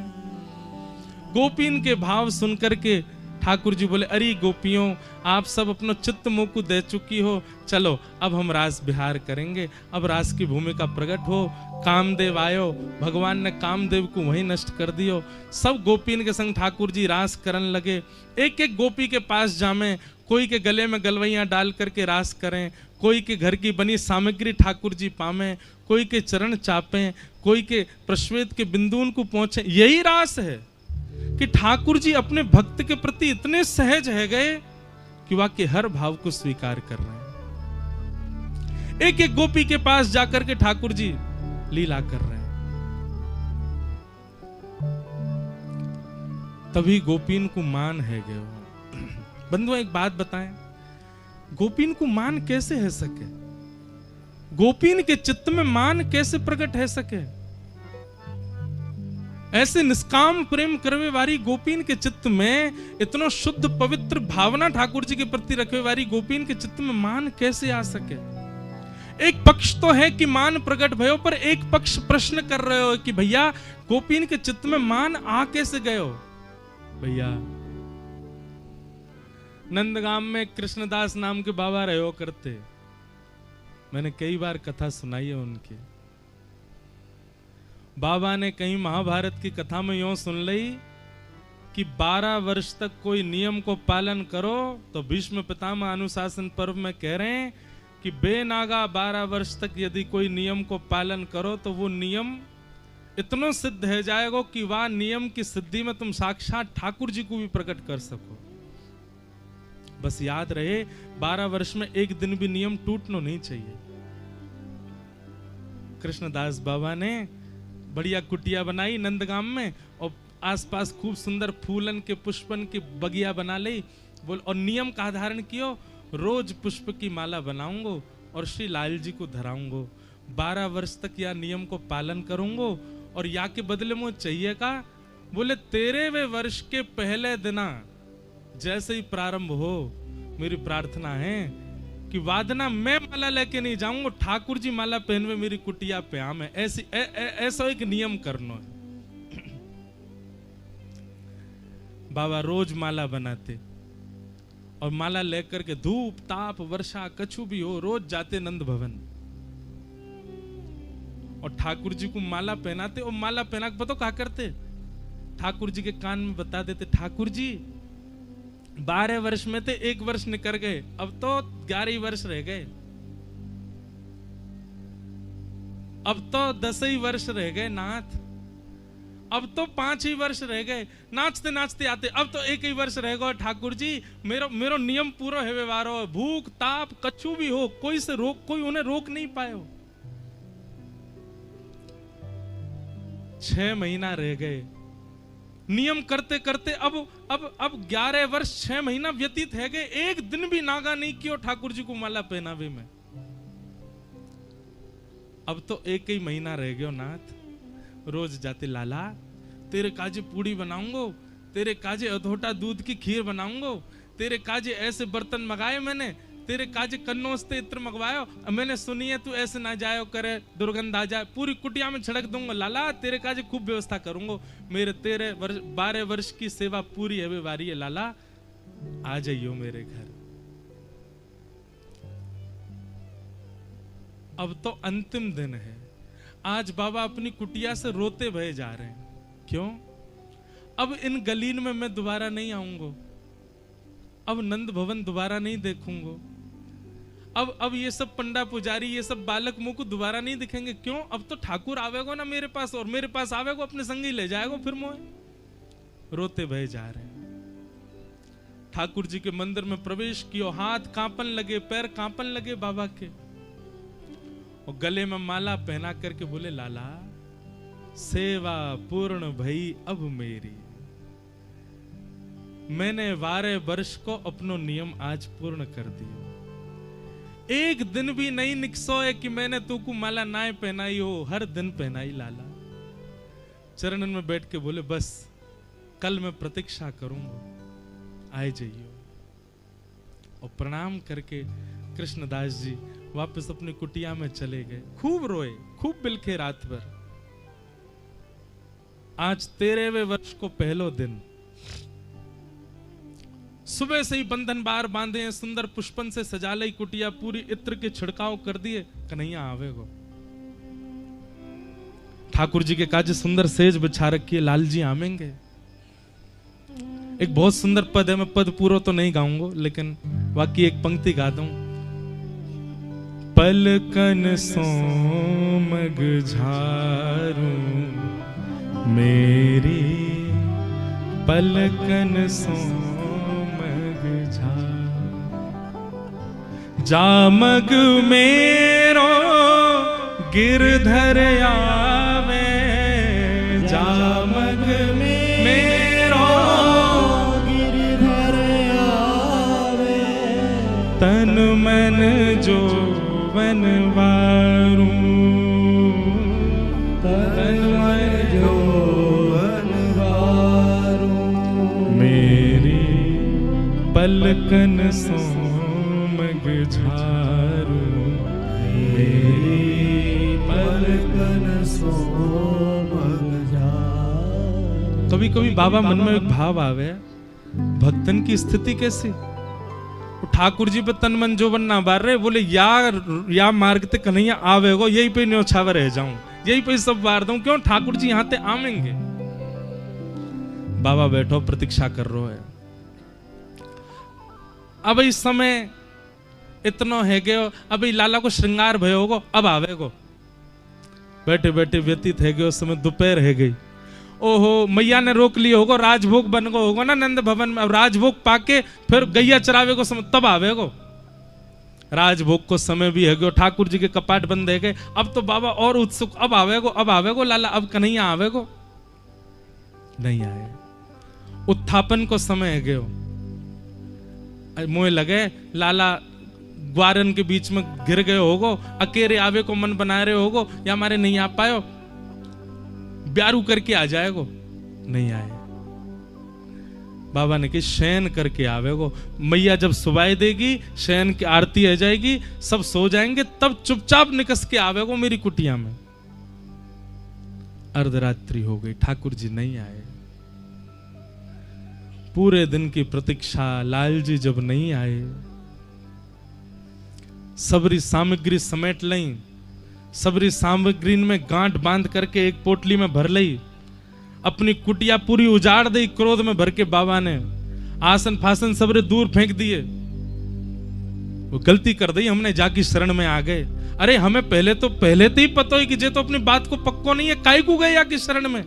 गोपीन के भाव सुनकर के ठाकुर जी बोले अरे गोपियों, आप सब अपना चित्त मुंह को दे चुकी हो, चलो अब हम रास बिहार करेंगे। अब रास की भूमिका प्रकट हो। कामदेव आयो, भगवान ने कामदेव को वहीं नष्ट कर दियो। सब गोपीन के संग ठाकुर जी रास करन लगे। एक एक गोपी के पास जामे, कोई के गले में गलवैया डाल करके रास करें, कोई के घर की बनी सामग्री ठाकुर जी पामें, कोई के चरण चापें, कोई के प्रश्वेत के बिंदुन को पहुंचे। यही रास है कि ठाकुर जी अपने भक्त के प्रति इतने सहज है गए कि वाकई हर भाव को स्वीकार कर रहे हैं। एक एक गोपी के पास जाकर के ठाकुर जी लीला कर रहे हैं। तभी गोपीन को मान है गए। बंधुओं एक बात बताएं, गोपीन को मान कैसे है सके? गोपीन के चित्त में मान कैसे प्रकट है सके? ऐसे निष्काम प्रेम करवे वाली गोपीन के चित्त में इतना शुद्ध पवित्र भावना ठाकुर जी के प्रति रखे वाली गोपीन के चित्त में मान कैसे आ सके? एक पक्ष तो है कि मान प्रकट भयो, पर एक पक्ष प्रश्न कर रहे हो कि भैया गोपीन के चित्त में मान आ कैसे गयो? भैया नंदगाम में कृष्णदास नाम के बाबा रहो करते, मैंने कई बार कथा सुनाई है उनकी। बाबा ने कहीं महाभारत की कथा में यूं सुन ली कि 12 वर्ष तक कोई नियम को पालन करो, तो भीष्म पितामह अनुशासन पर्व में कह रहे हैं कि बेनागा 12 वर्ष तक यदि कोई नियम को पालन करो तो वो नियम इतना सिद्ध है जाएगा कि वह नियम की सिद्धि में तुम साक्षात ठाकुर जी को भी प्रकट कर सको। बस याद रहे 12 वर्ष में एक दिन भी नियम टूटना नहीं चाहिए। कृष्णदास बाबा ने बढ़िया कुटिया बनाई नंदगाम में और आसपास खूब सुंदर फूलन के पुष्पन की बगिया बना ली। बोल और नियम का धारण कियो, रोज पुष्प की माला बनाऊंगो और श्री लाल जी को धराऊंगो। 12 वर्ष तक यह नियम को पालन करूंगो और या के बदले में चाहिए का, बोले 13वें वर्ष के पहले दिना जैसे ही प्रारंभ हो, मेरी प्रार्थना है कि वादना मैं माला लेके नहीं जाऊंगा, ठाकुर जी माला पहनवे मेरी कुटिया पे आम है। ऐसी ऐसा एक नियम करना है। बाबा रोज माला बनाते और माला लेकर के धूप ताप वर्षा कछु भी हो रोज जाते नंद भवन और ठाकुर जी को माला पहनाते। और माला पहना के बताओ क्या करते, ठाकुर जी के कान में बता देते, ठाकुर जी 12 वर्ष में थे 1 वर्ष निकल गए, अब तो 11 वर्ष रह गए, अब तो 10 ही वर्ष रह गए नाथ, अब तो 5 ही वर्ष रह गए, नाचते नाचते आते, अब तो 1 ही वर्ष रह गया। ठाकुर जी मेरो नियम पूरा है व्यवहारो, भूख ताप कछु भी हो कोई उन्हें रोक नहीं पाए हो। 6 महीना रह गए नियम करते करते, अब 11 वर्ष 6 महीना व्यतीत है गए, एक दिन भी नागा नहीं किया ठाकुर जी को माला पहनावे में। अब तो 1 ही महीना रह गयो नाथ, रोज जाते लाला तेरे काजे पूड़ी बनाऊंगो, तेरे काजे अधोटा दूध की खीर बनाऊंगो, तेरे काजे ऐसे बर्तन मंगाए मैंने, तेरे काजे कन्नौस्ते इत्र मंगवायो, मैंने सुनी है तू ऐसे ना जायो करे दुर्गंध आ जाए, पूरी कुटिया में छिड़क दूंगा लाला, तेरे काजे खूब व्यवस्था करूंगा, मेरे 12 वर्ष की सेवा पूरी है वारी है लाला, आ जाइयो मेरे घर। अब तो अंतिम दिन है, आज बाबा अपनी कुटिया से रोते भये जा रहे हैं। क्यों? अब इन गलीन में मैं दोबारा नहीं आऊंगा, अब नंद भवन दोबारा नहीं देखूंगा, अब ये सब पंडा पुजारी ये सब बालक मुंह को दोबारा नहीं दिखेंगे। क्यों? अब तो ठाकुर आवेगा ना मेरे पास, और मेरे पास आवेगा अपने संग ही ले जाएगा फिर मोए। रोते भये जा रहे हैं। ठाकुर जी के मंदिर में प्रवेश किया, हाथ कांपन लगे, पैर कांपन लगे बाबा के, और गले में माला पहना करके बोले लाला सेवा पूर्ण भई अब मेरी, मैंने 12 वर्ष को अपनो नियम आज पूर्ण कर दिया, एक दिन भी नहीं निकसोए कि मैंने तुको माला ना पहनाई हो, हर दिन पहनाई लाला। चरणन में बैठ के बोले बस कल मैं प्रतीक्षा करूंगा, आए जाइयो। और प्रणाम करके कृष्णदास जी वापस अपनी कुटिया में चले गए। खूब रोए, खूब बिलखे रात भर। आज 13वें वर्ष को पहलो दिन, सुबह से ही बंधन बार बांधे हैं, सुंदर पुष्पन से सजा ली कुटिया, पूरी इत्र के छिड़काव कर दिए, कन्हैया आवेगो। ठाकुर जी के काज सुंदर सेज बिछा रखी है, लाल जी आवेंगे। एक बहुत सुंदर पद है, मैं पद पूरा तो नहीं गाऊंगा लेकिन बाकी एक पंक्ति गा दूं। पलकन सोमग झारू मेरी, पलकन सोमग झारू, जामग मेरो गिरधर आवे, जामग मेरो गिरधर आवे, तन मन जो वनवारू, तन मन जो वनवारू, मेरी पलकन सोमग झारू, मेरी पलकन सोमग झारू। कभी कभी बाबा मन में एक भाव आवे, भक्तन की स्थिति कैसी, ठाकुर जी पे तन मन जो बनना बार रहे, बोले या मार्ग ते कन्हैया आवेगो, यही पे न्योछावे रह जाऊं, यही पे सब बार दूं, क्यों ठाकुर जी यहाँ ते आवेंगे। बाबा बैठो प्रतीक्षा कर रो है। अब इस समय इतना है गयो, अभी लाला को श्रृंगार भयो होगो, अब आवेगो। बैठे बैठे व्यतीत है गयो, उस समय दोपहर है गई। ओहो, मैया ने रोक लिया होगा, राजभोग बन गो होगा ना नंद भवन में। अब राजभोग पाके फिर गैया चरावे को समय तब आवेगो। राजभोग को समय भी है गयो, ठाकुर जी के कपाट बंद है गए। अब तो बाबा और उत्सुक, अब आवेगो लाला, अब कन्हैया आवेगो। नहीं आए। उत्थापन को समय है गयो। मोह लगे लाला ग्वारन के बीच में गिर गए होगो, अकेले आवे को मन बना रहे होगो, या हमारे नहीं आ पायो, ब्यारू करके आ जाएगो। नहीं आए। बाबा ने कि शयन करके आवेगो। मैया जब सुबाई देगी, शयन की आरती आ जाएगी, सब सो जाएंगे, तब चुपचाप निकस के आवेगो मेरी कुटिया में। अर्धरात्रि हो गई, ठाकुर जी नहीं आए। पूरे दिन की प्रतीक्षा, लाल जी जब नहीं आए, सबरी सामग्री समेट लई, सबरी सामग्री में गांठ बांध करके एक पोटली में भर लई, अपनी कुटिया पूरी उजाड़ दी। क्रोध में भर के बाबा ने आसन फासन सबरे दूर फेंक दिए। वो गलती कर दी हमने, जाकी शरण में आ गए। अरे हमें पहले तो ही पता है कि जे तो अपनी बात को पक्को नहीं है, काहे को गए जाकी शरण में।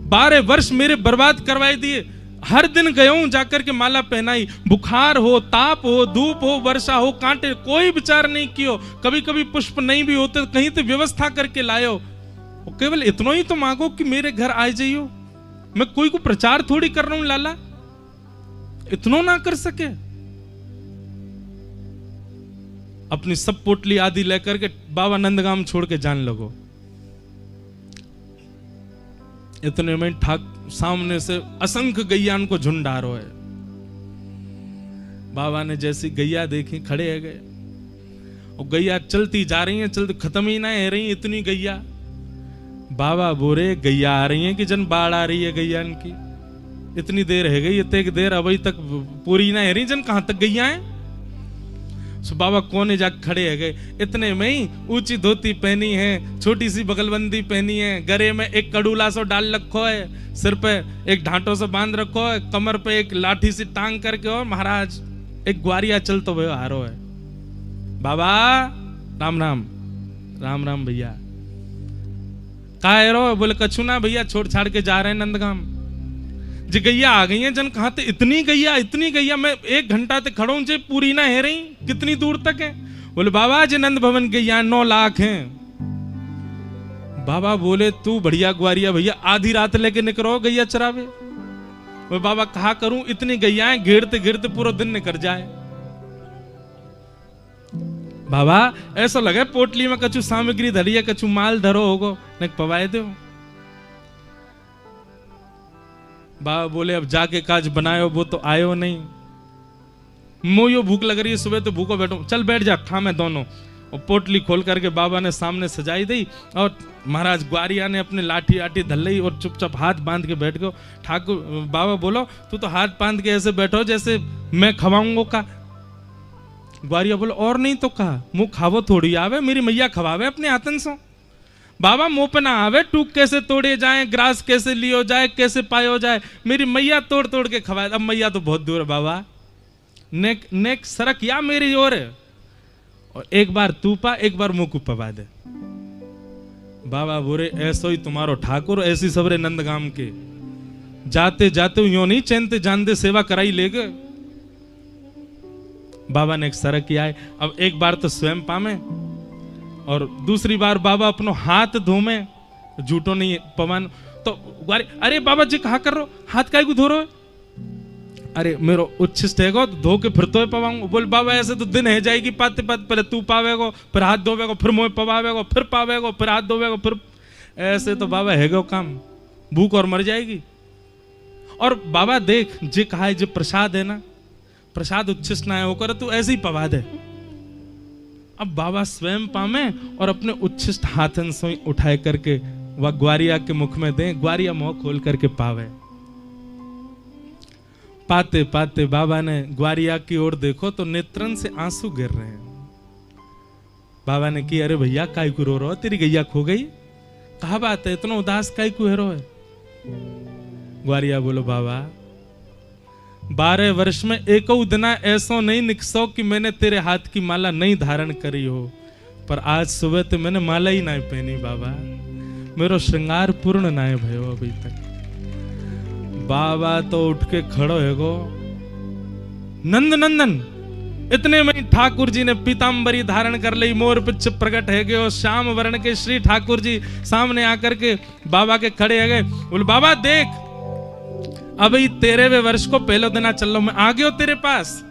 12 वर्ष मेरे बर्बाद करवाए दिए। हर दिन गया हूं जाकर के माला पहनाई, बुखार हो, ताप हो, धूप हो, वर्षा हो, कांटे, कोई विचार नहीं कियो। कभी कभी पुष्प नहीं भी होते, कहीं तो व्यवस्था करके लायो। केवल इतना ही तो मांगो कि मेरे घर आ जाइयो। मैं कोई को प्रचार थोड़ी कर रहा हूं लाला, इतना ना कर सके। अपनी सब पोटली आदि लेकर के बाबा नंदगाम छोड़ के जान लगो। इतने में सामने से असंख्य गैयान को झुंड आ रहा है। बाबा ने जैसी गैया देखी, खड़े है गए, और गैया चलती जा रही है, चलती खत्म ही ना है रही इतनी गैया। बाबा बोरे गैया आ रही है कि जन बाढ़ आ रही है गैया की, इतनी देर है गई, इतने देर अभी तक पूरी ना है रही, जन कहां तक गैया है। सो बाबा कोने जाके खड़े है गए। इतने में ही ऊंची धोती पहनी है, छोटी सी बगलबंदी पहनी है, गले में एक कड़ूला सो डाल रखो है, सिर पे एक ढांटो से बांध रखो है, कमर पे एक लाठी सी टांग करके, और महाराज एक ग्वारिया चलतो भयो हारो है। बाबा राम राम। राम राम भैया। कहा रो? बोले कछु ना भैया, छोड़ छाड़ के जा रहे हैं नंदगाम। जी गैया आ गई हैं जन, कहां थे इतनी गैया, मैं 1 घंटा ते खड़ो जे पूरी ना है रही, कितनी दूर तक है? बोले बाबा जी नंद भवन गैया 9 लाख हैं। बाबा बोले तू बढ़िया ग्वारिया भैया, आधी रात लेके निकलो गैया चरावे। वो बाबा कहा करूं, इतनी गैयाएं घेरते घेरते पूरा दिन निकल जाए। बाबा ऐसा लगे पोटली में कछु सामग्री धरी है, कछु माल धरो होगो, न पवाए दो। बाबा बोले अब जाके काज बनायो, वो तो आयो नहीं। मोयो भूख लग रही है, सुबह तो भूखो बैठो, चल बैठ जा, खा मैं दोनों। और पोटली खोल करके बाबा ने सामने सजाई दी, और महाराज ग्वारिया ने अपने लाठी आठी धल ली और चुपचाप हाथ बांध के बैठ गए। ठाकुर बाबा बोलो तू तो हाथ बांध के ऐसे बैठो जैसे मैं खवाऊंगा का। ग्वारिया बोलो और नहीं तो कहा, मुंह खावो थोड़ी आवे, मेरी मैया खवावे अपने हाथन से। बाबा मुंह पे ना आवे, टूक कैसे तोड़े जाए, ग्रास कैसे लियो जाए, कैसे पायो जाए, मेरी मैया तोड़ तोड़ के खवाए। अब मैया तो बहुत दूर है बाबा, नेक सरक या मेरी ओर है, और एक बार तू पा, एक बार मुंह को पवा दे। बाबा बोरे ऐसो ही तुम्हारो ठाकुर, ऐसी सबरे नंदगाम के, जाते जाते यो नहीं चैनते जानते सेवा कराई ले गए। बाबा ने एक सरक किया है, अब एक बार तो स्वयं पामे, और दूसरी बार बाबा अपनो हाथ धोमे, झूठो नहीं पवन। तो अरे बाबा जी कहा कर रो, हाथ काहे को धो रो? अरे मेरो उच्छिष्ट है तो धो के फिर तो पवाऊंगा। बोल बाबा ऐसे तो दिन है जाएगी, पाते पाते पहले तू पावेगो, फिर हाथ धोवेगो, फिर मुँह पवावेगो, फिर पावेगो, फिर हाथ धोवेगो, फिर ऐसे तो बाबा है गो काम, भूख और मर जाएगी। और बाबा देख जे कहा है, जो प्रसाद है ना, प्रसाद उच्छिष्ट ना है होकर तू ऐसे ही पवा दे। अब बाबा स्वयं पामे और अपने उच्छिष्ट हाथन से उठाए करके वह ग्वारिया के मुख में दे, ग्वारिया मुंह खोल करके पावे। पाते पाते बाबा ने ग्वारिया की ओर देखो तो नेत्रन से आंसू गिर रहे हैं। बाबा ने की, अरे भैया काय को रो रहे हो, तेरी गैया खो गई? कहा बात है, इतना उदास काय को हेरो है? ग्वारिया बोलो, बाबा 12 वर्ष में एको दिना ऐसो नहीं निकसो कि मैंने तेरे हाथ की माला नहीं धारण करी हो, पर आज सुबह तो मैंने माला ही नहीं पहनी बाबा, मेरो श्रृंगार पूर्ण नहीं भयो अभी तक। बाबा तो उठ के खड़ो है गो, नंद नंदन। इतने में ठाकुर जी ने पीतांबरी धारण कर ली, मोर पिछ प्रकट है गए और श्याम वर्ण के श्री ठाकुर जी सामने आकर के बाबा के खड़े है गए। बोले, बाबा देख, अभी 13वें वर्ष को पहले दिन चल लो, मैं आ गया तेरे पास,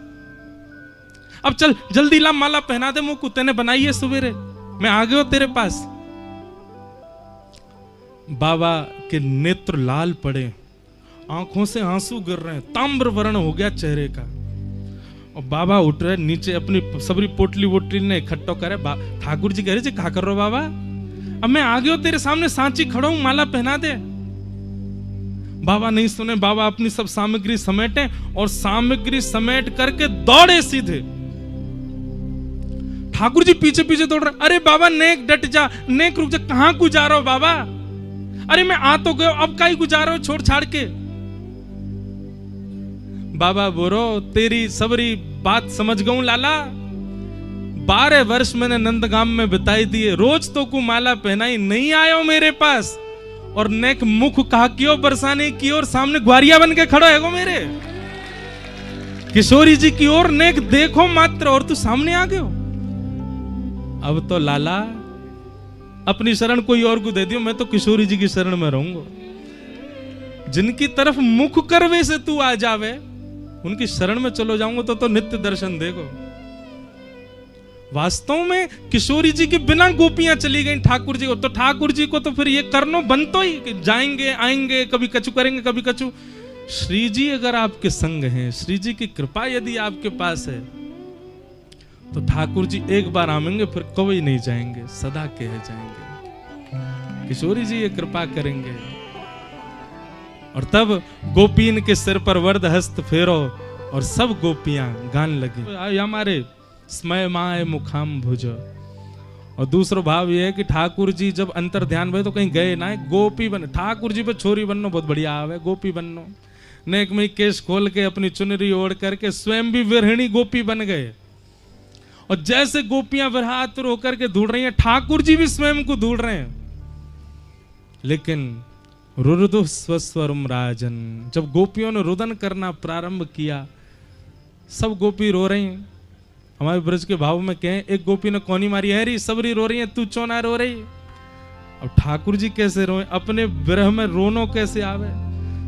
अब चल जल्दी ला माला पहना दे मुंह, कुत्ते ने बनाई है सवेरे, मैं आ गया तेरे पास। बाबा के नेत्र लाल पड़े, आंखों से आंसू गिर रहे हैं, ताम्र वर्ण हो गया चेहरे का। और बाबा उठ रहे नीचे, अपनी सबरी पोटली वोटली ने इकट्ठो करे। ठाकुर जी कह रहे, क्या कर रहे हो बाबा? अब मैं आ गया तेरे सामने, सांची खड़ा हूं, माला पहना दे। बाबा नहीं सुने, बाबा अपनी सब सामग्री समेटे और सामग्री समेट करके दौड़े सीधे। ठाकुर जी पीछे पीछे दौड़ रहे, अरे बाबा नेक डट जा, नेक रुक जा, कहां को जा रहे हो बाबा? अरे मैं आ तो गयो, अब काई को जा रहे हो छोड़ छाड़ के? बाबा बोलो, तेरी सबरी बात समझ गऊं लाला, 12 वर्ष मैंने नंदगाम में बिताई दिए, रोज तो को माला पहनाई, नहीं आयो मेरे पास, और नेक मुख कहा क्यों बरसाने की ओर सामने ग्वारिया बन के खड़ो है गो मेरे किशोरी जी की ओर, नेक देखो मात्र और तू सामने आ गयो। अब तो लाला अपनी शरण कोई और को दे दियो, मैं तो किशोरी जी की शरण में रहूंगा। जिनकी तरफ मुख करवे से तू आ जावे, उनकी शरण में चलो जाऊंगा तो नित्य दर्शन देखो। वास्तव में किशोरी जी के बिना गोपियां चली गई ठाकुर जी को, तो ठाकुर जी को तो फिर ये करनो बनतो ही कि जाएंगे आएंगे, कभी कछु करेंगे कभी कछु। श्री जी अगर आपके संग हैं, श्री जी की कृपा यदि आपके पास है, तो ठाकुर जी एक बार आएंगे, फिर कभी नहीं जाएंगे, सदा कह जाएंगे। किशोरी जी ये कृपा करेंगे। और तब गोपीन के सिर पर वर्द हस्त फेरो और सब गोपियां गान लगी, हमारे स्मय माए मुखाम भुज। और दूसरा भाव यह है कि ठाकुर जी जब अंतर ध्यान भे तो कहीं गए ना, गोपी बन, ठाकुर जी पे छोरी बननो बहुत बढ़िया आवे, गोपी बननो। नेक में केश खोल के अपनी चुनरी ओढ़ करके स्वयं भी विरहिणी गोपी बन गए। और जैसे गोपियां विरहातुर होकर के ढूंढ रही हैं, ठाकुर जी भी स्वयं को ढूंढ रहे हैं। लेकिन रुरुदु स्वस्वरम राजन, जब गोपियों ने रुदन करना प्रारंभ किया, सब गोपी रो रही हैं। हमारे ब्रज के भाव में कहें, एक गोपी ने कोनी मारी है री, सबरी रो रही है, तू क्यों ना रो रही? अब ठाकुर जी कैसे रोए, अपने विरह में रोनो कैसे आवे?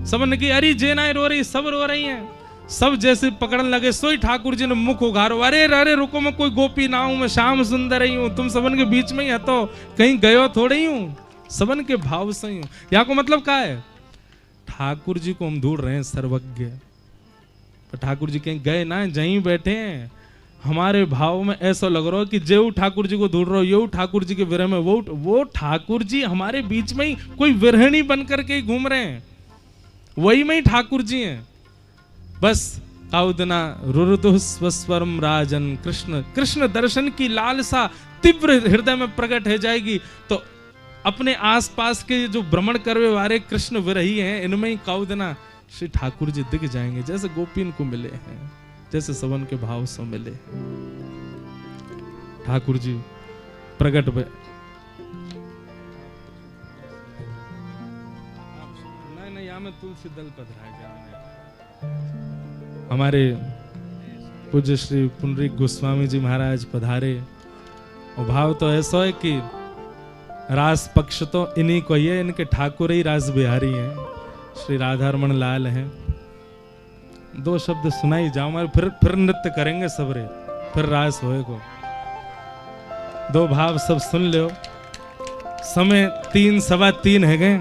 सबने की अरे जे ना रो रही, सब रो रही हैं। सब जैसे पकड़न लगे, सोई ठाकुर जी ने मुख उघारो, अरे अरे रुको, मैं कोई गोपी ना हूं, मैं श्याम सुंदर ही हूं, तुम सबन के बीच में ही हतो, कहीं गयो थोड़ी हूं, सबन के भाव से हूं। यहाँ को मतलब क्या है? ठाकुर जी को हम ढूंढ रहे हैं सर्वज्ञ, पर ठाकुर जी कहीं गए ना, जहीं बैठे हैं। हमारे भाव में ऐसा लग रहा हो कि जो ठाकुर जी को ढूंढ रहे हो, यो ठाकुर जी के विरह में, वो ठाकुर जी हमारे बीच में ही कोई विरहिणी बन करके ही घूम रहे हैं, वही में ही ठाकुर जी हैं। बस काउदना रुरुदु स्वस्वरम राजन, कृष्ण कृष्ण दर्शन की लालसा तीव्र हृदय में प्रकट हो जाएगी, तो अपने आसपास के जो भ्रमण करने वाले कृष्ण विरही हैं, इनमें ही काउदना श्री ठाकुर जी दिख जाएंगे, जैसे गोपीन को मिले हैं, जैसे सबन के भाव से मिले। ठाकुर जी प्रकट नहीं यहाँ में तुलसी दल पधरा गया। हमारे पूज्य श्री पुंडरीक गोस्वामी जी महाराज पधारे, और भाव तो ऐसा है कि रास पक्ष तो इन्हीं को ही है, इनके ठाकुर ही रास बिहारी हैं, श्री राधारमण लाल हैं। दो शब्द सुनाई जाओ, हमारे फिर नृत्य करेंगे सबरे, फिर रास होएगो। दो भाव सब सुन लो। समय 3 सवा 3 है गए,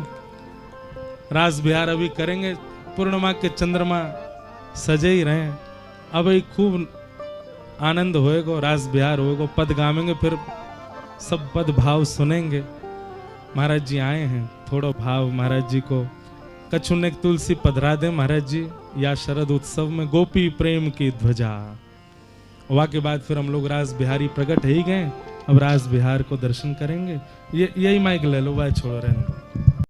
रास बिहार अभी करेंगे, पूर्णिमा के चंद्रमा सजे ही रहे, अब एक खूब आनंद होएगो, रास बिहार होएगो, पद गावेंगे, फिर सब पद भाव सुनेंगे। महाराज जी आए हैं, थोड़ा भाव महाराज जी को कछु ने तुलसी पधरा दे महाराज जी, या शरद उत्सव में गोपी प्रेम की ध्वजा। वहाँ के बाद फिर हम लोग रास बिहारी प्रकट है ही गए, अब रास बिहार को दर्शन करेंगे। यही माइक ले लो भाई, छोड़ो रहने।